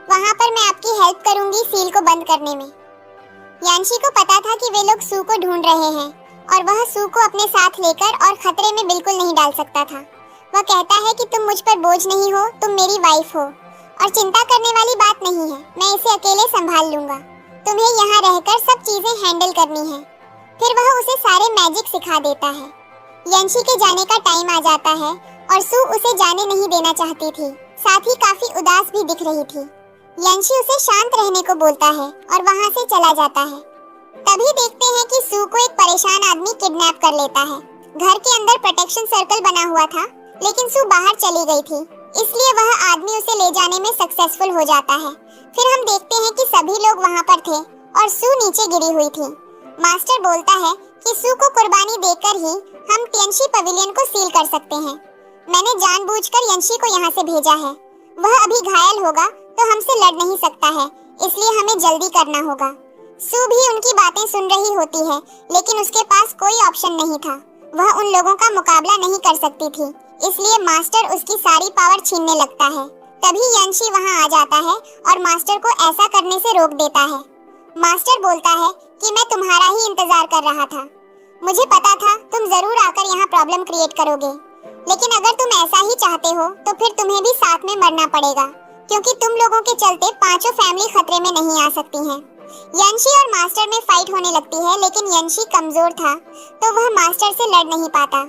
वहाँ पर मैं आपकी हेल्प करूंगी सील को बंद करने में। यांशी को पता था कि वे लोग सू को ढूंढ रहे हैं और वह सू को अपने साथ लेकर और खतरे में बिल्कुल नहीं डाल सकता था। वह कहता है कि तुम मुझ पर बोझ नहीं हो, तुम मेरी वाइफ हो और चिंता करने वाली बात नहीं है, मैं इसे अकेले संभाल लूंगा। तुम्हें यहाँ रहकर सब चीजें हैंडल करनी है। फिर वह उसे सारे मैजिक सिखा देता है। यांशी के जाने का टाइम आ जाता है और सू उसे जाने नहीं देना चाहती थी, साथ ही काफी उदास भी दिख रही थी। यांशी उसे शांत रहने को बोलता है और वहाँ से चला जाता है। तभी देखते हैं कि सू को एक परेशान आदमी किडनैप कर लेता है। घर के अंदर प्रोटेक्शन सर्कल बना हुआ था, लेकिन सू बाहर चली गई थी, इसलिए वह आदमी उसे ले जाने में सक्सेसफुल हो जाता है। फिर हम देखते हैं कि सभी लोग वहाँ पर थे और सू नीचे गिरी हुई थी। मास्टर बोलता है कि सू को कुर्बानी देकर ही हम तियांशी पवेलियन को सील कर सकते हैं। मैंने जानबूझकर यंशी को यहाँ से भेजा है। वह अभी घायल होगा तो हमसे लड़ नहीं सकता है, इसलिए हमें जल्दी करना होगा। सू भी उनकी बातें सुन रही होती है, लेकिन उसके पास कोई ऑप्शन नहीं था। वह उन लोगों का मुकाबला नहीं कर सकती थी, इसलिए मास्टर उसकी सारी पावर छीनने लगता है। तभी यंशी वहाँ आ जाता है और मास्टर को ऐसा करने से रोक देता है। मास्टर बोलता है कि मैं तुम्हारा ही इंतजार कर रहा था। मुझे पता था तुम जरूर आकर यहाँ प्रॉब्लम क्रिएट करोगे, लेकिन अगर तुम ऐसा ही चाहते हो तो फिर तुम्हें भी साथ में मरना पड़ेगा, क्योंकि तुम लोगों के चलते पांचों फैमिली खतरे में नहीं आ सकती हैं। यंशी और मास्टर में फाइट होने लगती है, लेकिन यंशी कमजोर था तो वह मास्टर से लड़ नहीं पाता।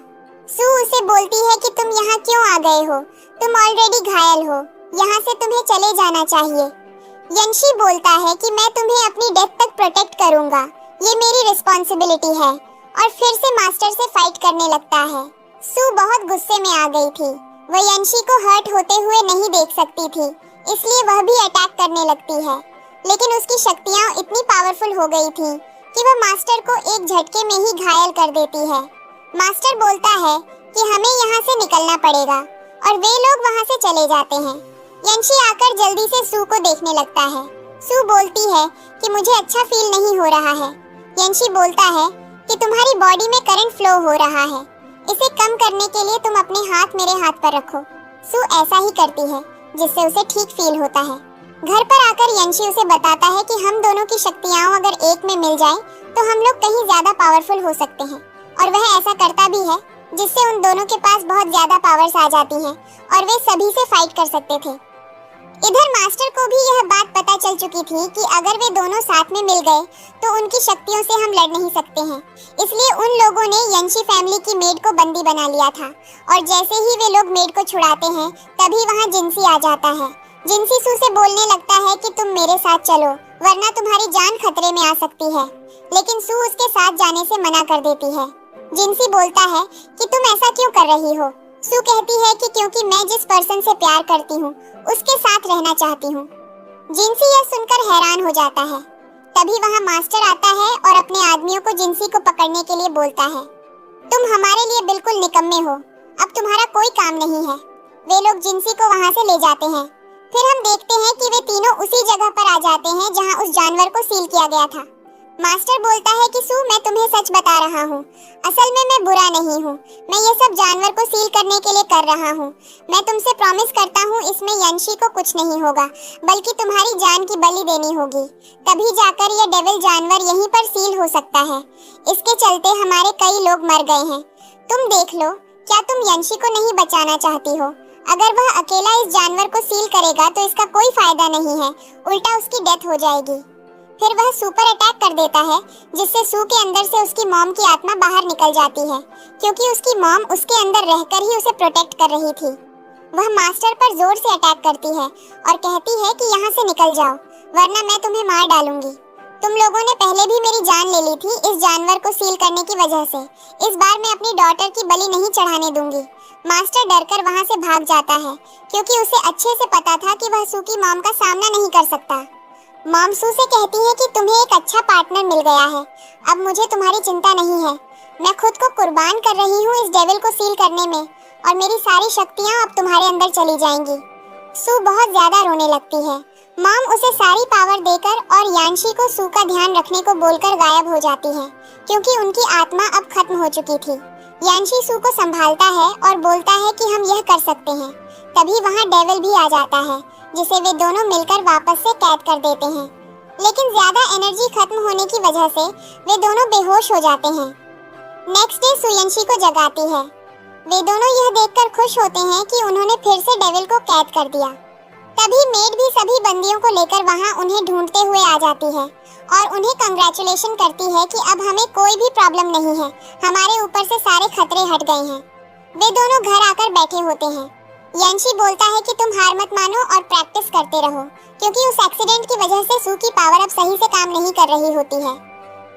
सू उसे बोलती है कि तुम यहाँ क्यों आ गए हो? तुम ऑलरेडी घायल हो, यहाँ से तुम्हें चले जाना चाहिए। यंशी बोलता है कि मैं तुम्हें अपनी डेथ तक प्रोटेक्ट करूंगा, ये मेरी रिस्पॉन्सिबिलिटी है, और फिर से मास्टर से फाइट करने लगता है। सू बहुत गुस्से में आ गई थी। वह यंशी को हर्ट होते हुए नहीं देख सकती थी, इसलिए वह भी अटैक करने लगती है, लेकिन उसकी शक्तियाँ इतनी पावरफुल हो गई थी कि वह मास्टर को एक झटके में ही घायल कर देती है। मास्टर बोलता है कि हमें यहाँ से निकलना पड़ेगा और वे लोग वहाँ से चले जाते हैं। यंशी आकर जल्दी से सू को देखने लगता है। सू बोलती है कि मुझे अच्छा फील नहीं हो रहा है। यंशी बोलता है कि तुम्हारी बॉडी में करंट फ्लो हो रहा है, इसे कम करने के लिए तुम अपने हाथ मेरे हाथ पर रखो। सू ऐसा ही करती है जिससे उसे ठीक फील होता है। घर पर आकर यंशी उसे बताता है कि हम दोनों की शक्तियाँ अगर एक में मिल जाए तो हम लोग कहीं ज्यादा पावरफुल हो सकते हैं, और वह ऐसा करता भी है जिससे उन दोनों के पास बहुत ज्यादा पावर्स आ जाती हैं और वे सभी से फाइट कर सकते थे। इधर मास्टर को भी यह बात पता चल चुकी थी कि अगर वे दोनों साथ में मिल गए तो उनकी शक्तियों से हम लड़ नहीं सकते हैं। इसलिए उन लोगों ने यंशी फैमिली की मेड को बंदी बना लिया था, और जैसे ही वे लोग मेड को छुड़ाते हैं तभी वहाँ जिनसी आ जाता है। जिनसी सू से बोलने लगता है कि तुम मेरे साथ चलो वरना तुम्हारी जान खतरे में आ सकती है, लेकिन सू उसके साथ जाने से मना कर देती है। जिनसी बोलता है कि तुम ऐसा क्यों कर रही हो। सू कहती है कि क्योंकि मैं जिस पर्सन से प्यार करती हूँ उसके साथ रहना चाहती हूँ। जिनसी यह सुनकर हैरान हो जाता है। तभी वहाँ मास्टर आता है और अपने आदमियों को जिनसी को पकड़ने के लिए बोलता है, तुम हमारे लिए बिल्कुल निकम्मे हो, अब तुम्हारा कोई काम नहीं है। वे लोग जिनसी को वहाँ से ले जाते हैं। फिर हम देखते हैं कि वे तीनों उसी जगह पर आ जाते हैं जहाँ उस जानवर को सील किया गया था। मास्टर बोलता है कि सू मैं तुम्हें सच बता रहा हूँ, असल में मैं बुरा नहीं हूँ, मैं ये सब जानवर को सील करने के लिए कर रहा हूँ। मैं तुमसे प्रॉमिस करता हूँ इसमें यंशी को कुछ नहीं होगा, बल्कि तुम्हारी जान की बलि देनी होगी, तभी जाकर ये डेविल जानवर यहीं पर सील हो सकता है। इसके चलते हमारे कई लोग मर गए हैं। तुम देख लो, क्या तुम यंशी को नहीं बचाना चाहती हो? अगर वह अकेला इस जानवर को सील करेगा तो इसका कोई फायदा नहीं है, उल्टा उसकी डेथ हो जाएगी। फिर वह सुपर अटैक कर देता है जिससे सू के अंदर से उसकी मॉम की आत्मा बाहर निकल जाती है, क्योंकि उसकी मॉम उसके अंदर रहकर ही उसे प्रोटेक्ट कर रही थी। वह मास्टर पर जोर से अटैक करती है और कहती है कि यहाँ से निकल जाओ वरना मैं तुम्हें मार डालूंगी। तुम लोगों ने पहले भी मेरी जान ले ली थी इस जानवर को सील करने की वजह से, इस बार मैं अपनी डॉटर की बलि नहीं चढ़ाने दूंगी। मास्टर डरकर वहाँ से भाग जाता है क्योंकि उसे अच्छे से पता था कि वह सू की मॉम का सामना नहीं कर सकता। मॉम सू से कहती है कि तुम्हें एक अच्छा पार्टनर मिल गया है, अब मुझे तुम्हारी चिंता नहीं है। मैं खुद को कुर्बान कर रही हूँ इस डेविल को सील करने में, और मेरी सारी शक्तियाँ अब तुम्हारे अंदर चली जाएंगी। सू बहुत ज्यादा रोने लगती है। मॉम उसे सारी पावर देकर और यांशी को सू का ध्यान रखने को बोलकर गायब हो जाती है, क्योंकि उनकी आत्मा अब खत्म हो चुकी थी। यांशी सू को संभालता है और बोलता है कि हम यह कर सकते हैं। तभी वहाँ डेविल भी आ जाता है जिसे वे दोनों मिलकर वापस से कैद कर देते हैं, लेकिन ज्यादा एनर्जी खत्म होने की वजह से वे दोनों बेहोश हो जाते हैं। नेक्स्ट डे सू यंशी को जगाती है। वे दोनों यह देखकर खुश होते हैं कि उन्होंने फिर से डेविल को कैद कर दिया। तभी मेड भी सभी बंदियों को लेकर वहाँ उन्हें ढूंढते हुए आ जाती है और उन्हें कंग्रेचुलेशन करती है कि अब हमें कोई भी प्रॉब्लम नहीं है, हमारे ऊपर से सारे खतरे हट गए हैं। वे दोनों घर आकर बैठे होते हैं। यांशी बोलता है कि तुम हार मत मानो और प्रैक्टिस करते रहो, क्योंकि उस एक्सीडेंट की वजह से सू की पावर अब सही से काम नहीं कर रही होती है।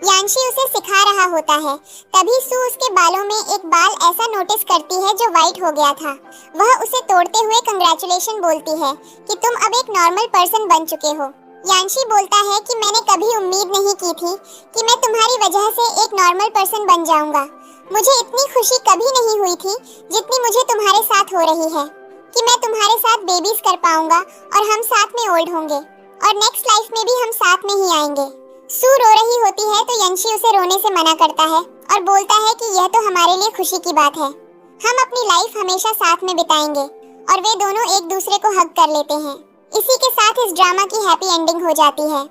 यांशी उसे सिखा रहा होता है। तभी सू उसके बालों में एक बाल ऐसा नोटिस करती है जो वाइट हो गया था। वह उसे तोड़ते हुए कंग्रेचुलेशन बोलती है कि तुम अब एक नॉर्मल पर्सन बन चुके हो। यांशी बोलता है कि मैंने कभी उम्मीद नहीं की थी कि मैं तुम्हारी वजह से एक नॉर्मल पर्सन बन जाऊंगा। मुझे इतनी खुशी कभी नहीं हुई थी जितनी मुझे तुम्हारे साथ हो रही है, कि मैं तुम्हारे साथ बेबीज कर पाऊंगा और हम साथ में ओल्ड होंगे और नेक्स्ट लाइफ में भी हम साथ में ही आएंगे। सू रो रही होती है तो यंशी उसे रोने से मना करता है और बोलता है कि यह तो हमारे लिए खुशी की बात है, हम अपनी लाइफ हमेशा साथ में बिताएंगे, और वे दोनों एक दूसरे को हग कर लेते हैं। इसी के साथ इस ड्रामा की हैप्पी एंडिंग हो जाती है।